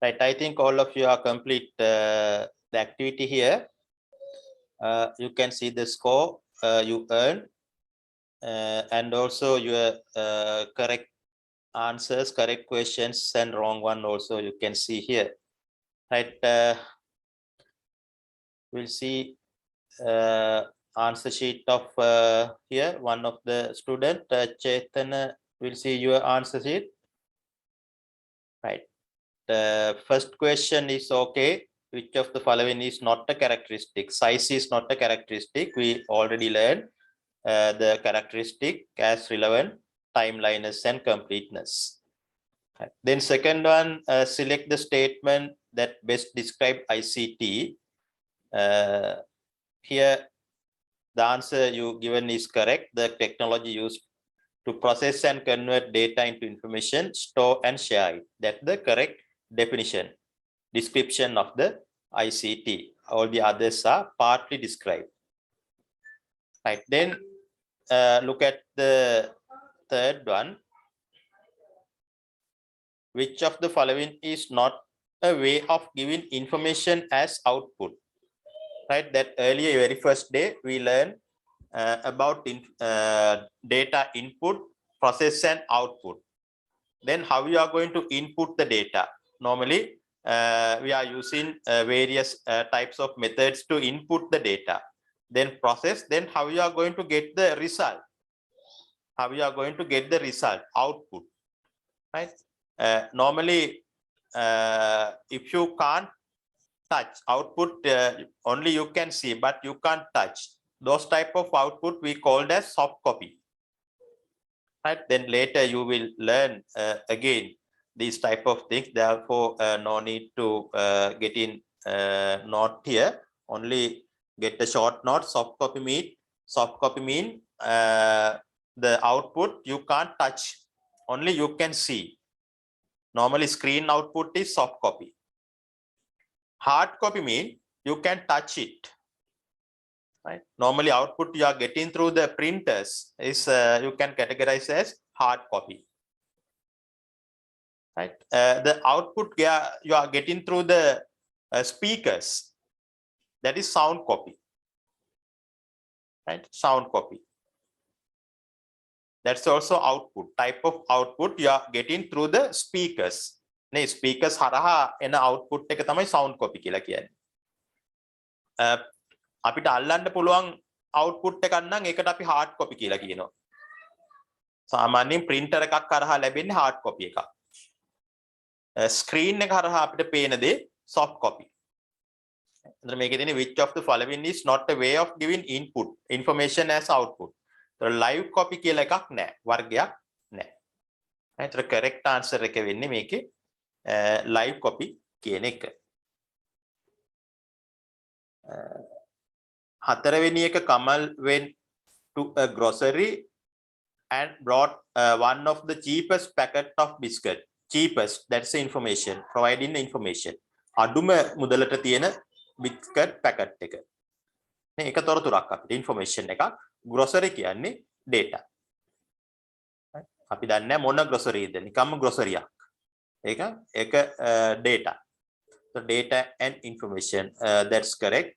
Right, I think all of you are complete the activity here. You can see the score you earned and also your correct answers, correct questions and wrong one also you can see here. Right, we'll see answer sheet of here. One of the student, Chetana, will see your answer sheet. Right. The first question is okay. Which of the following is not a characteristic? Size is not a characteristic. We already learned the characteristic as relevant, timeliness and completeness. Right. Then second one, select the statement that best describe ICT. Here, the answer you given is correct. The technology used to process and convert data into information, store and share it. That's the correct definition, description of the ICT. All the others are partly described. Right. Then look at the third one. Which of the following is not a way of giving information as output? Right. That earlier, very first day, we learned about data input, process and output. Then how you are going to input the data? Normally, we are using various types of methods to input the data. Then process, then how you are going to get the result? How you are going to get the result, output, right? Normally, if you can't touch output, only you can see, but you can't touch. Those type of output we called as soft copy. Right? Then later you will learn again these type of things. Therefore, no need to get in note here. Only get a short note. Soft copy mean the output you can't touch. Only you can see. Normally, screen output is soft copy. Hard copy mean you can touch it. Right? Normally, output you are getting through the printers is you can categorize as hard copy. Right? The output you are getting through the speakers, that is sound copy. Right? Sound copy. That's also output. Type of output you are getting through the speakers. Ne speakers haraha ena output එක තමයි sound copy කියලා කියන්නේ. අපිට අල්ලන්න පුළුවන් output එකක් නම් ඒකට අපි hard copy කියලා කියනවා. සාමාන්‍යයෙන් printer එකක් කරහා ලැබෙන්නේ hard copy එකක්. Screen එක හරහා අපිට පේන දේ soft copy. එතන මේකේ තියෙන්නේ which of the following is not a way of giving input information as output. ඒතර live copy කියලා එකක් නැහැ. වර්ගයක් නැහැ. ඒතර correct answer එක වෙන්නේ මේකේ live copy කියන එක. හතරවෙනි එක Kamal went to a grocery and brought one of the cheapest packet of biscuit. Cheapest, that's the information, providing the information. අඩුම මුදලට තියෙන biscuit packet එක. නේ ඒක තොරතුරක් අපිට information එකක්. grocery කියන්නේ data. අපි දන්නේ මොන grocery ද? නිකම්ම grocery එකක්. ඒක data. So data and information, that's correct.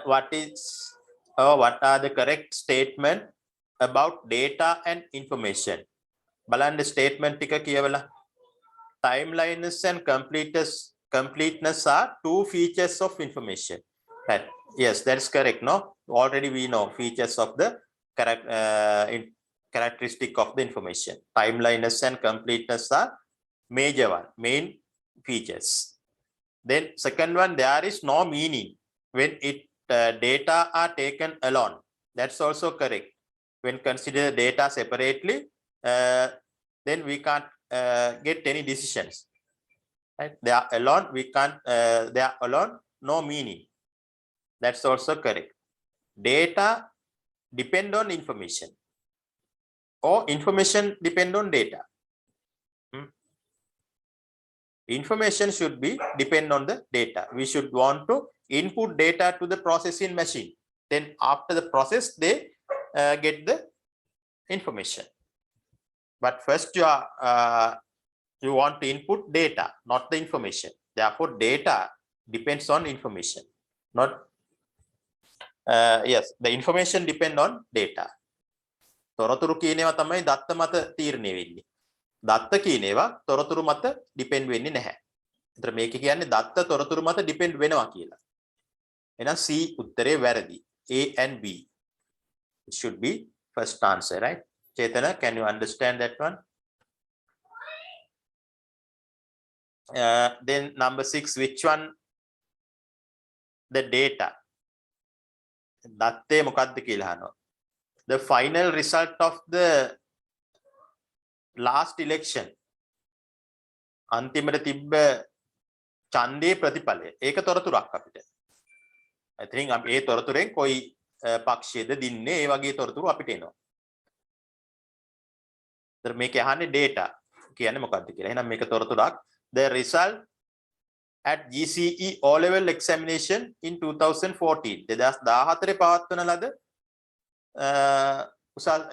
What are the correct statement about data and information? බලන්න statement ටික කියවලා. Timeliness and completeness are two features of information. Right. Yes, that's correct. No, already we know features of the characteristic of the information. Timeliness and completeness are major one, main features. Then second one, there is no meaning when data are taken alone. That's also correct. When consider data separately, then we can't get any decisions. Right? They are alone, we can't. They are alone, no meaning. That's also correct. Data depend on information, or information depend on data. Information should be depend on the data. We should want to input data to the processing machine. Then after the process, they get the information. But first you are you want to input data, not the information. Therefore, data depends on information, not yes, the information depend on data. තොරතුරු කියන ඒවා තමයි දත්ත මත තීරණය වෙන්නේ. දත්ත කියන ඒවා තොරතුරු මත depend වෙන්නේ නැහැ. ඒතර මේක කියන්නේ දත්ත තොරතුරු මත depend වෙනවා කියලා. එහෙනම් C උත්තරේ වැරදි. A and B. It should be first answer, right? Chetana, can you understand that one? Then number 6, which one? The data. දත්තේ මොකක්ද කියලා අහනවා. The final result of the last election. අන්තිමට තිබ්බ ඡන්දේ ප්‍රතිඵලය. ඒක තොරතුරක් අපිට. I think ඒ තොරතුරෙන් කොයි පක්ෂයේද දින්නේ ඒ වගේ තොරතුරු අපිට එනවා. ඒතර මේක අහන්නේ data කියන්නේ මොකක්ද කියලා. එහෙනම් මේක තොරතුරක්. The result at GCE O level examination in 2014. 2014 පවත්වන ලද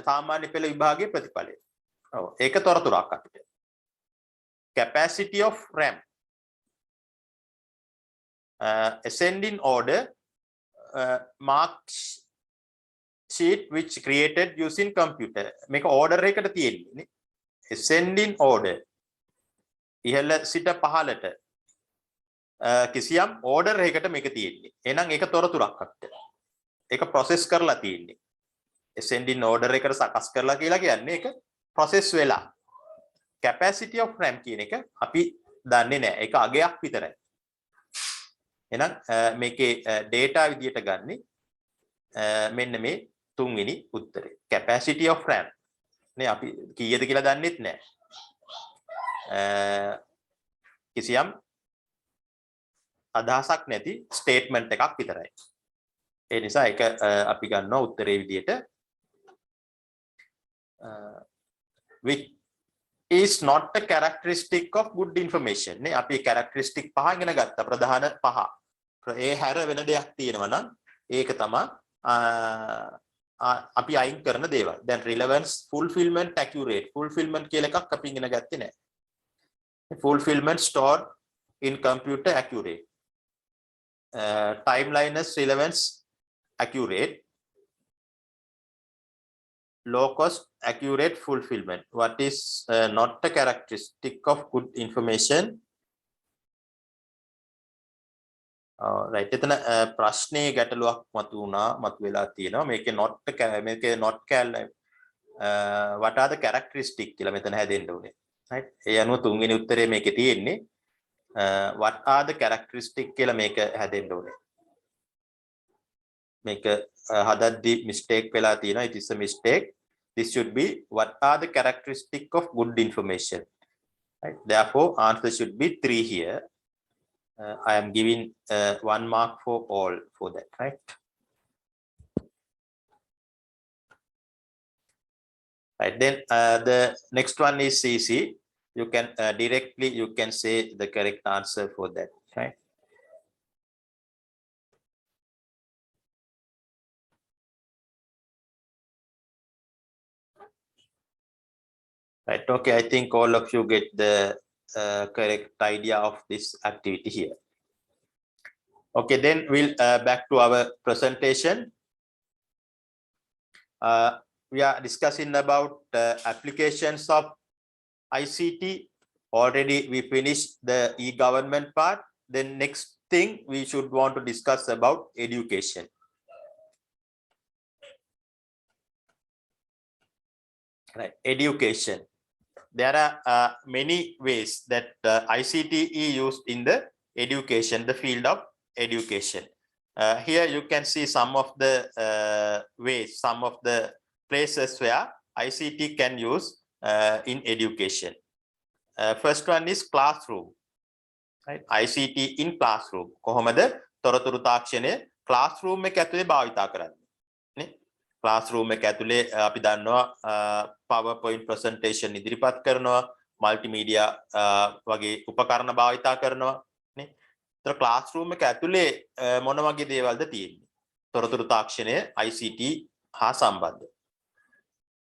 සාමාන්‍ය පෙළ විභාගයේ ප්‍රතිඵලය. ඔව් ඒක තොරතුරක් අපිට. Capacity of RAM. Ascending order mark sheet which created using computer. මේක order එකකට තියෙන්නේ. Ascending order. ඉහළ සිට පහළට කිසියම් order එකකට මේක තියෙන්නේ. එහෙනම් ඒක තොරතුරක් අපිට. ඒක process කරලා තියෙන්නේ. Ascending order එකට සකස් කරලා කියලා කියන්නේ ඒක process වෙලා. Capacity of RAM කියන එක අපි දන්නේ නැහැ. ඒක අගයක් විතරයි. එහෙනම් මේකේ data විදියට ගන්නේ මෙන්න මේ තුන්වෙනි උත්තරේ. Capacity of RAM. නේ අපි කීයද කියලා දන්නෙත් නැහැ. කිසියම් අදහසක් නැති ස්ටේට්මන්ට් එකක් විතරයි. ඒ නිසා ඒක අපි ගන්නවා උත්තරේ විදියට which is not a characteristic of good information. නේ අපි characteristic පහ ඉගෙන ගත්තා ප්‍රධාන පහ. ඒ හැර වෙන දෙයක් තියෙනවා නම් ඒක තමයි අපි අයින් කරන දේවල්. දැන් relevance, fulfillment, accurate. fulfillment කියලා එකක් අපි ඉගෙන ගත්තේ නැහැ. fulfillment stored in computer accurate. Timeliness, relevance, accurate. Low cost, accurate, fulfillment. What is not a characteristic of good information? Right. එතන ප්‍රශ්නේ ගැටලුවක් මතුවෙලා තියෙනවා. මේකේ not what are the characteristic කියලා මෙතන හැදෙන්න ඕනේ. Right. ඒ අනුව තුන්වෙනි උත්තරේ මේකේ තියෙන්නේ what are the characteristic කියලා මේක හැදෙන්න ඕනේ. මේක හදද්දි mistake වෙලා තියෙනවා. It is a mistake. This should be what are the characteristic of good information. Right. Therefore, answer should be 3 here. I am giving 1 mark for all for that, right? Right. Then the next one is easy. You can directly you can say the correct answer for that, right? Right. Okay. I think all of you get the correct idea of this activity here. Okay. Then we'll back to our presentation. We are discussing about applications of ICT. Already we finished the e-government part. Then next thing we should want to discuss about education. Right. Education. There are many ways that ICT is used in the education, the field of education. Here you can see some of the ways, some of the places where ICT can use in education. First one is classroom. Right? ICT in classroom. කොහොමද තොරතුරු තාක්ෂණය classroom එක ඇතුලේ භාවිතා කරන්නේ? නේ? classroom එක ඇතුලේ අපි දන්නවා PowerPoint presentation ඉදිරිපත් කරනවා, multimedia වගේ උපකරණ භාවිතා කරනවා, නේ? ඒතර classroom එක ඇතුලේ මොන වගේ දේවල්ද තියෙන්නේ? තොරතුරු තාක්ෂණය ICT හා සම්බන්ධ.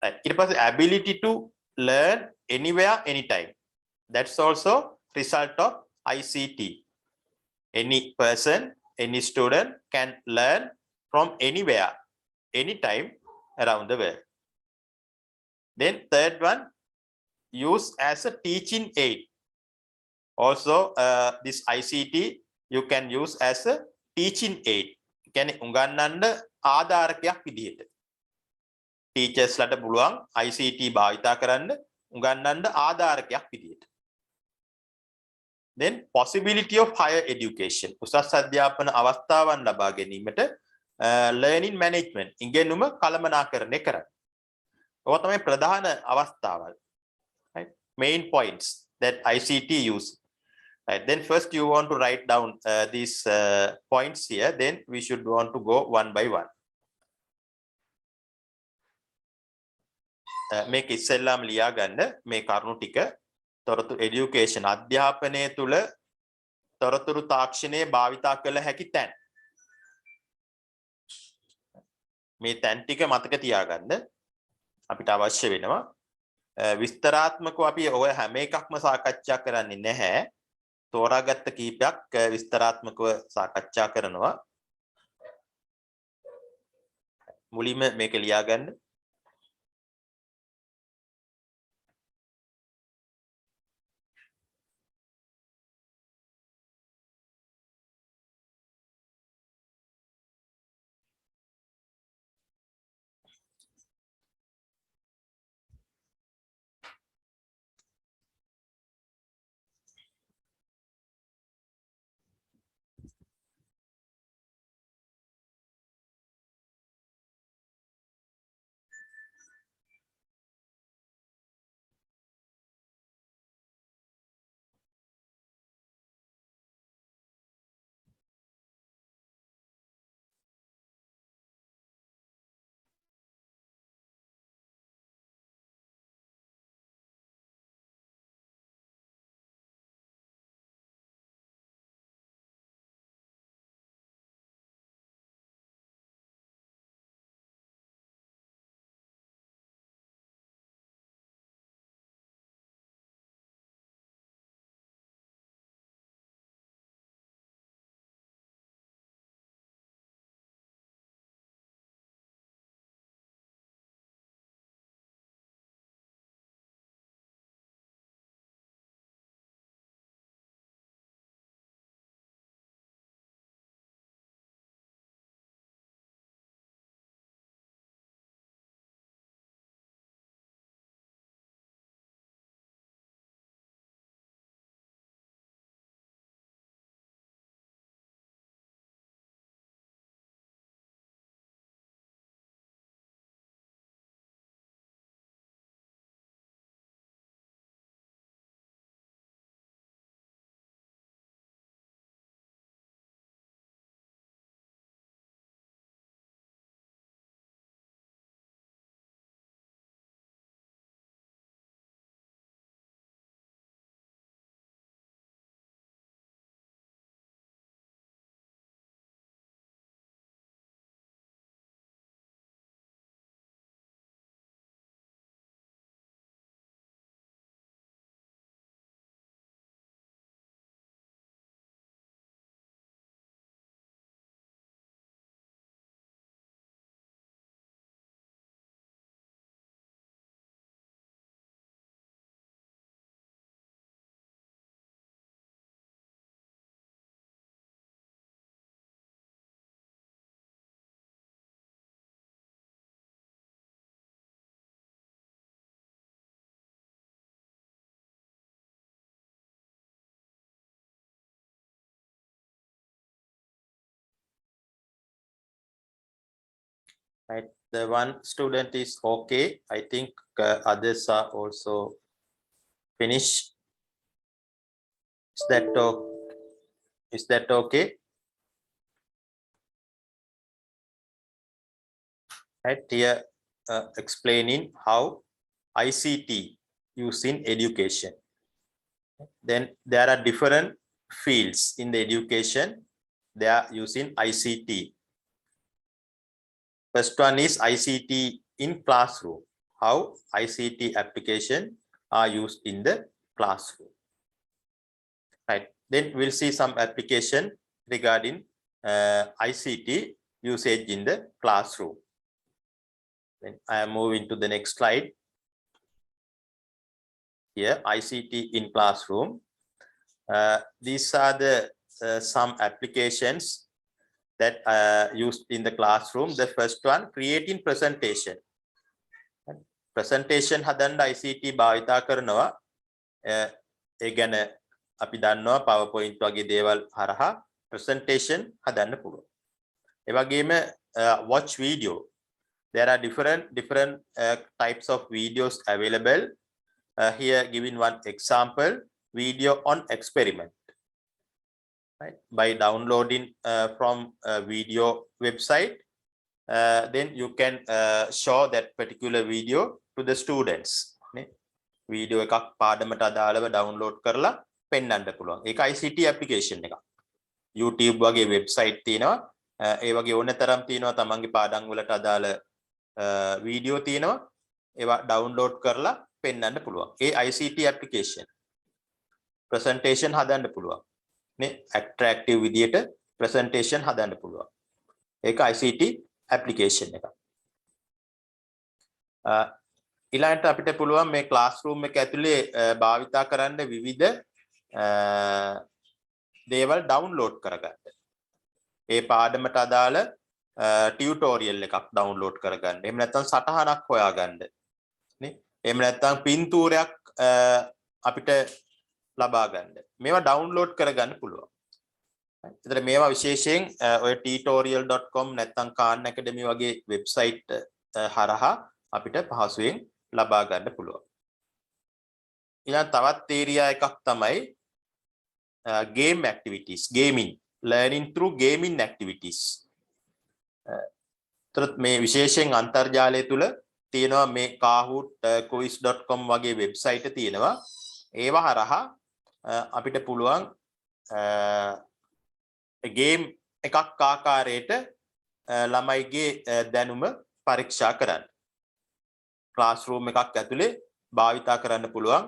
Right. ඊට පස්සේ ability to learn anywhere anytime. That's also result of ICT. Any person, any student can learn from anywhere, anytime around the world. Then third one, use as a teaching aid. Also, this ICT you can use as a teaching aid. කියන්නේ උගන්වන්න ආධාරකයක් විදිහට. Teachers ලට පුළුවන් ICT භාවිතා කරන්න උගන්වන්න ආධාරකයක් විදිහට. Then possibility of higher education. උසස් අධ්‍යාපන අවස්ථාවන් ලබා ගැනීමට learning management ඉගෙනුම කළමනාකරණය කරන්න. ඔය තමයි ප්‍රධාන අවස්ථාවල්. Right? Main points that ICT use. Right. Then first you want to write down these points here. Then we should want to go one by one. මේක ඉස්සෙල්ලාම ලියා ගන්න මේ කරුණු ටික තොරතුරු education අධ්‍යාපනය තුල තොරතුරු තාක්ෂණය භාවිතා කළ හැකි තැන්. මේ තැන් ටික මතක තියාගන්න අපිට අවශ්‍ය වෙනවා. විස්තරාත්මකව අපි ඔය හැම එකක්ම සාකච්ඡා කරන්නේ නැහැ. තෝරාගත්ත කීපයක් විස්තරාත්මකව සාකච්ඡා කරනවා. මුලින්ම මේක ලියා ගන්න. Right, the one student is okay. I think others are also finished. Is that okay? Right here, explaining how ICT used in education. Then there are different fields in the education. They are using ICT. First one is ICT in classroom. How ICT application are used in the classroom. right? Then we'll see some application regarding ICT usage in the classroom. Then I am moving to the next slide. Here, ICT in classroom. These are the some applications that are used in the classroom. The first one, creating presentation. Presentation hadanda ICT භාවිතා කරනවා. ඒ ගැන අපි දන්නවා PowerPoint වගේ දේවල් හරහා presentation හදන්න පුළුවන්. ඒ වගේම watch video. There are different types of videos available. Here giving one example, video on experiment. Right? By downloading from a video website, then you can show that particular video to the students. Video එකක් පාඩමට අදාළව download කරලා පෙන්වන්න පුළුවන්. ඒක ICT application එකක්. YouTube වගේ website තියෙනවා. ඒ වගේ ඕනතරම් තියෙනවා තමන්ගේ පාඩම් වලට අදාළ video තියෙනවා. ඒවා download කරලා පෙන්වන්න පුළුවන්. ඒ ICT application. Presentation හදන්න පුළුවන්. නේ attractive විදියට presentation හදන්න පුළුවන්. ඒක ICT application එක. ඊළඟට අපිට පුළුවන් මේ classroom එක ඇතුලේ භාවිතා කරන්න විවිධ දේවල් download කරගන්න. ඒ පාඩමට අදාළ tutorial එකක් download කරගන්න. එහෙම නැත්නම් සටහනක් හොයාගන්න. නේ? එහෙම නැත්නම් පින්තූරයක් අපිට ලබා ගන්න. මේවා download කරගන්න පුළුවන්. ඒතර මේවා විශේෂයෙන් ඔය tutorial.com නැත්නම් Khan Academy වගේ website හරහා අපිට පහසුවෙන් ලබා ගන්න පුළුවන්. ඊළඟ තවත් area එකක් තමයි game activities, gaming, learning through gaming activities. ඒතර මේ විශේෂයෙන් අන්තර්ජාලය තුල තියෙනවා මේ Kahoot, quiz.com වගේ website තියෙනවා. ඒවා හරහා අපිට පුළුවන් game එකක් ආකාරයට ළමයිගේ දැනුම පරීක්ෂා කරන්න. classroom එකක් ඇතුලේ භාවිතා කරන්න පුළුවන්.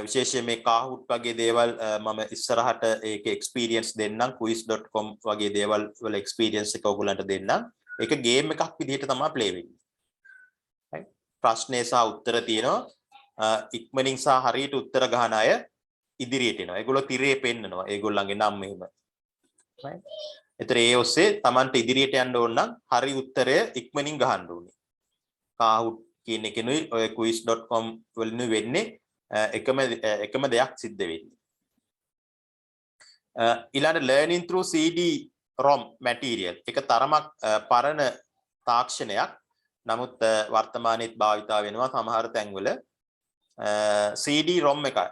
විශේෂයෙන් මේ Kahoot වගේ දේවල් මම ඉස්සරහට ඒක experience දෙන්නම්. quiz.com වගේ දේවල් වල experience එක ඔයගොල්ලන්ට දෙන්නම්. ඒක game එකක් විදිහට තමයි play වෙන්නේ. right? ප්‍රශ්නේ සහ උත්තර තියෙනවා. ඉක්මනින් සහ හරියට උත්තර ගහන අය ඉදිරියට එනවා. ඒගොල්ලෝ තිරේ පෙන්නනවා. ඒගොල්ලන්ගේ නම් මෙහෙම. right? ඒතර ඒ ඔස්සේ Tamanට ඉදිරියට යන්න ඕන නම් හරි උත්තරය ඉක්මනින් ගහන්න ඕනේ. Kahoot කියන එකනුයි ඔය quiz.com වලින් වෙන්නේ එකම දෙයක් සිද්ධ වෙන්නේ. ඊළඟ learning through CD-ROM material. ඒක තරමක් පරණ තාක්ෂණයක්. නමුත් වර්තමානයේත් භාවිතා වෙනවා සමහර තැන්වල. CD-ROM එකයි.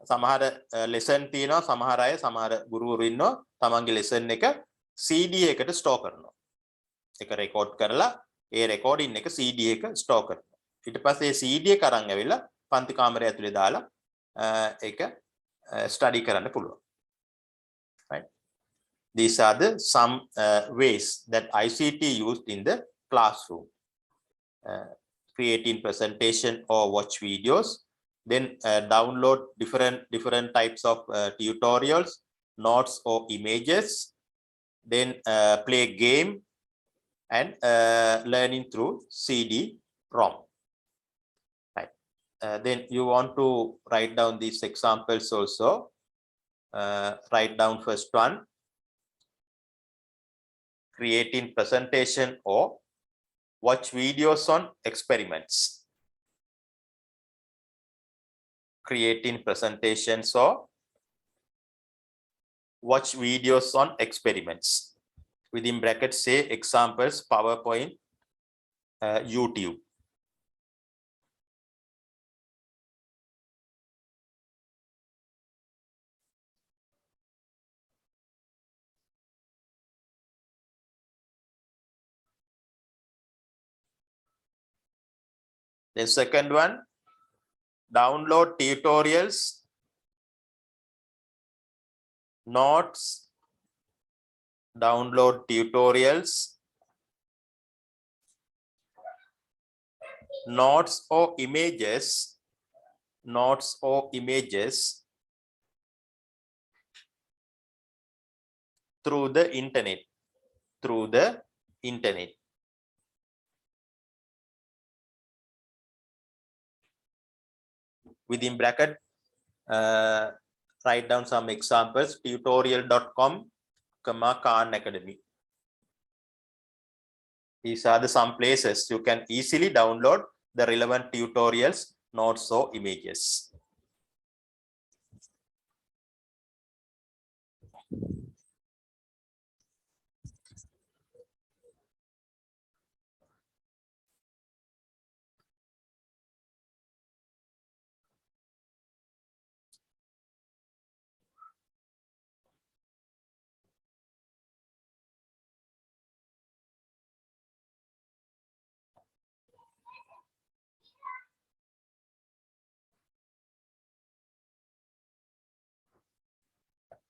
සමහර lesson තියෙනවා සමහර අය සමහර ගුරුවරු ඉන්නවා තමන්ගේ lesson එක CD එකට store කරනවා. ඒක record කරලා ඒ recording එක CD එක store කරනවා. ඊට පස්සේ CD එක අරන් ඇවිල්ලා පන්ති කාමරය ඇතුලේ දාලා ඒක study කරන්න පුළුවන්. Right? These are the some ways that ICT used in the classroom. Creating presentation or watch videos, then download different types of tutorials, notes or images, then play game and learning through CD-ROM. Right. Then you want to write down these examples also. Write down first one, creating presentation or watch videos on experiments. Creating presentations or watch videos on experiments. Within brackets say examples, PowerPoint, YouTube. The second one, download tutorials, notes, download tutorials, notes or images through the internet. Through the internet. Within bracket, write down some examples. Tutorial.com, Khan Academy. These are the some places you can easily download the relevant tutorials, notes or images.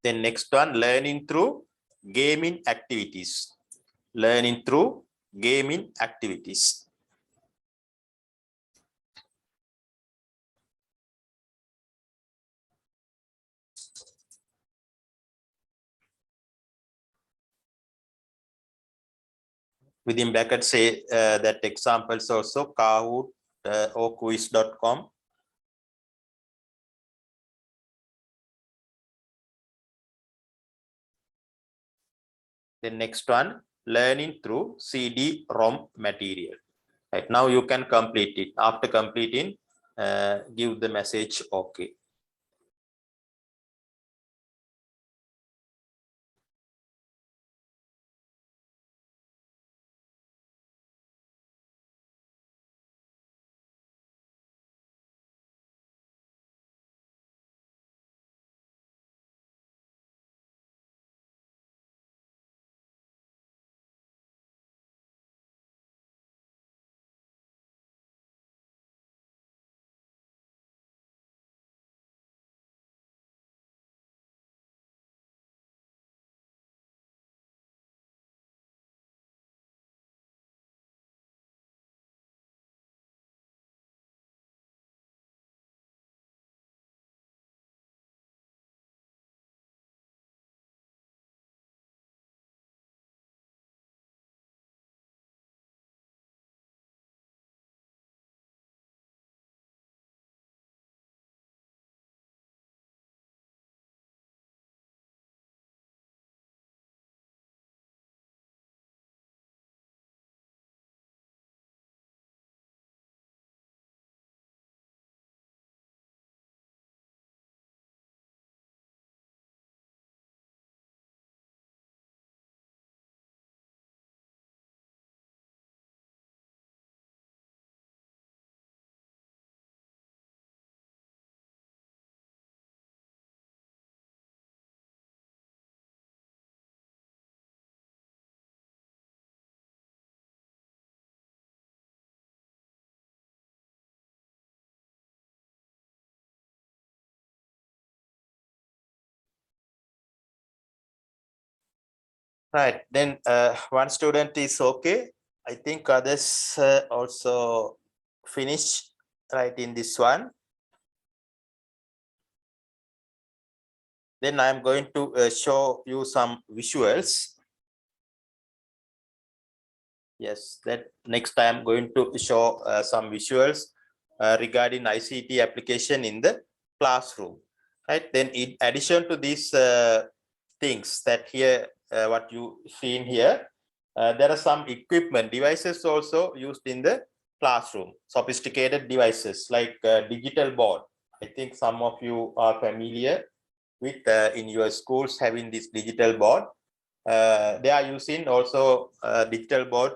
Then next one, learning through gaming activities. Learning through gaming activities. Within brackets, say that examples also Kahoot or quiz.com. The next one, learning through CD-ROM material. Right now you can complete it. After completing, give the message OK. Right, then one student is okay. I think others also finish right in this one. Then I am going to show you some visuals. Yes, that next I am going to show some visuals regarding ICT application in the classroom. Right, then in addition to these things that here, what you see in here, there are some equipment devices also used in the classroom, sophisticated devices like digital board. I think some of you are familiar with in your schools having this digital board. They are using also digital board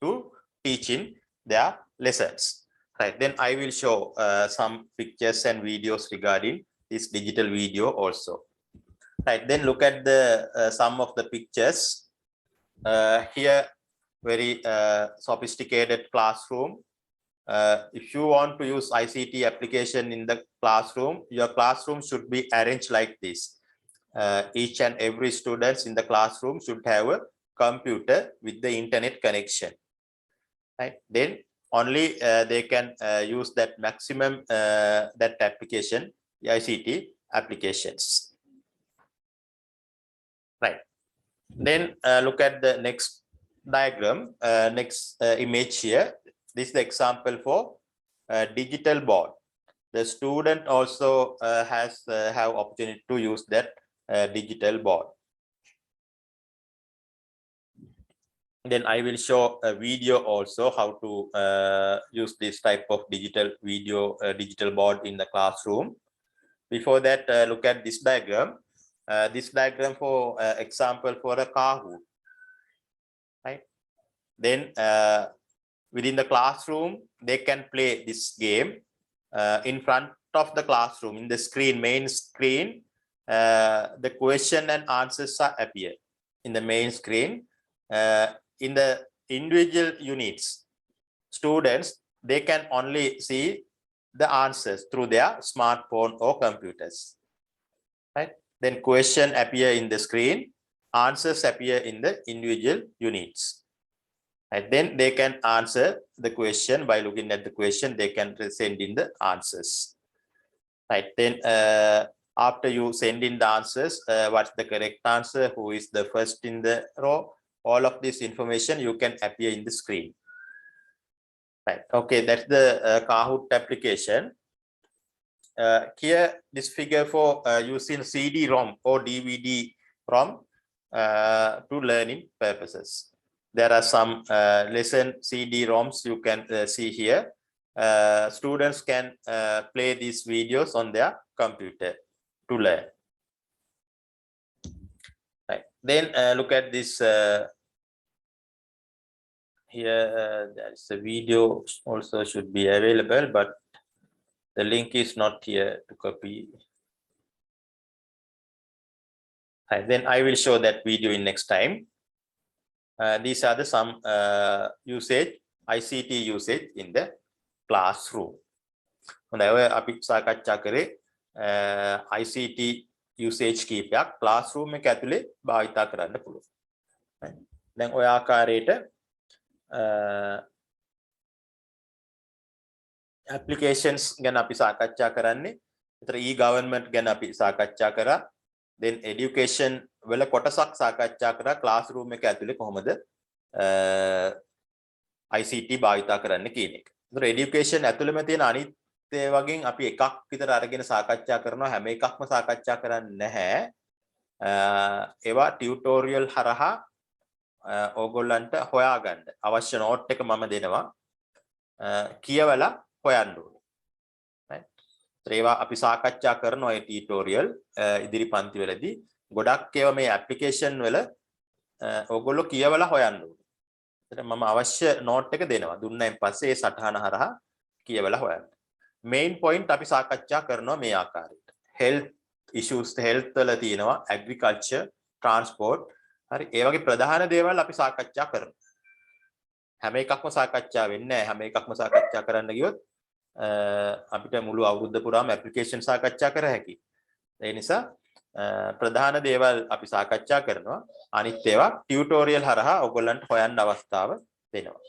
to teach in their lessons. Right, then I will show some pictures and videos regarding this digital video also. Right, then look at the some of the pictures. Here, very sophisticated classroom. If you want to use ICT application in the classroom, your classroom should be arranged like this. Each and every students in the classroom should have a computer with the internet connection. Right, then only they can use that maximum that application, the ICT applications. Right. Then look at the next diagram, next image here. This is the example for digital board. The student also has have opportunity to use that digital board. Then I will show a video also how to use this type of digital video, digital board in the classroom. Before that, look at this diagram. This diagram for example for a Kahoot, right? Then within the classroom, they can play this game in front of the classroom. In the screen, main screen, the question and answers are appear in the main screen. In the individual units, students, they can only see the answers through their smartphone or computers, right? Then question appear in the screen, answers appear in the individual units. And then they can answer the question by looking at the question, they can send in the answers. Right. Then after you send in the answers, what's the correct answer, who is the first in the row, all of this information you can appear in the screen. Right. Okay, that's the Kahoot application. Here, this figure for using CD-ROM or DVD-ROM to learning purposes. There are some lesson CD-ROMs you can see here. Students can play these videos on their computer to learn. Right. Then look at this. Here, there is a video also should be available, but the link is not here to copy. Right. Then I will show that video in next time. These are the some usage, ICT usage in the classroom. හොඳයි අපි සාකච්ඡා කරේ ICT usage කීපයක් classroom එක ඇතුලේ භාවිතා කරන්න පුළුවන්. දැන් ඔය ආකාරයට applications ගැන අපි සාකච්ඡා කරන්නේ. ඒතර e-government ගැන අපි සාකච්ඡා කරා. Then education වල කොටසක් සාකච්ඡා කරා classroom එක ඇතුලේ කොහොමද ICT භාවිතා කරන්න කියන එක. ඒතර education ඇතුළේම තියෙන අනිත් ඒ වගේ අපි එකක් විතර අරගෙන සාකච්ඡා කරනවා, හැම එකක්ම සාකච්ඡා කරන්නේ නැහැ. ඒවා ටියුටෝරියල් හරහා ඕගොල්ලන්ට හොයාගන්න අවශ්‍ය නෝට් එක මම දෙනවා. කියවලා හොයන්න ඕනේ. right? ඒවා අපි සාකච්ඡා කරන ඔය ටියුටෝරියල් ඉදිරි පන්ති වලදී ගොඩක් ඒවා මේ ඇප්ලිකේෂන් වල ඕගොල්ලෝ කියවලා හොයන්න ඕනේ. ඒකට මම අවශ්‍ය නෝට් එක දෙනවා. දුන්නායින් පස්සේ ඒ සටහන හරහා කියවලා හොයන්න. main point අපි සාකච්ඡා කරනවා මේ ආකාරයට. health issues, health වල තියෙනවා, agriculture, transport, හරි ඒ වගේ ප්‍රධාන දේවල් අපි සාකච්ඡා කරනවා. හැම එකක්ම සාකච්ඡා වෙන්නේ නැහැ. හැම එකක්ම සාකච්ඡා කරන්න ගියොත් අපිට මුළු අවුරුද්ද පුරාම ඇප්ලිකේෂන් සාකච්ඡා කර හැකියි. ඒ නිසා ප්‍රධාන දේවල් අපි සාකච්ඡා කරනවා. අනිත් ඒවා ටියුටෝරියල් හරහා ඔයගොල්ලන්ට හොයන්න අවස්ථාව දෙනවා.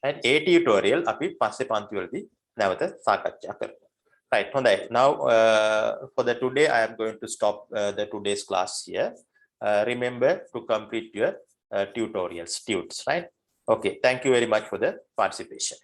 right? ඒ ටියුටෝරියල් අපි පස්සේ පන්ති වලදී නැවත සාකච්ඡා කරමු. Right, හොඳයි. Now for the today I am going to stop the today's class here. Remember to complete your tutorials, right? Okay, thank you very much for the participation.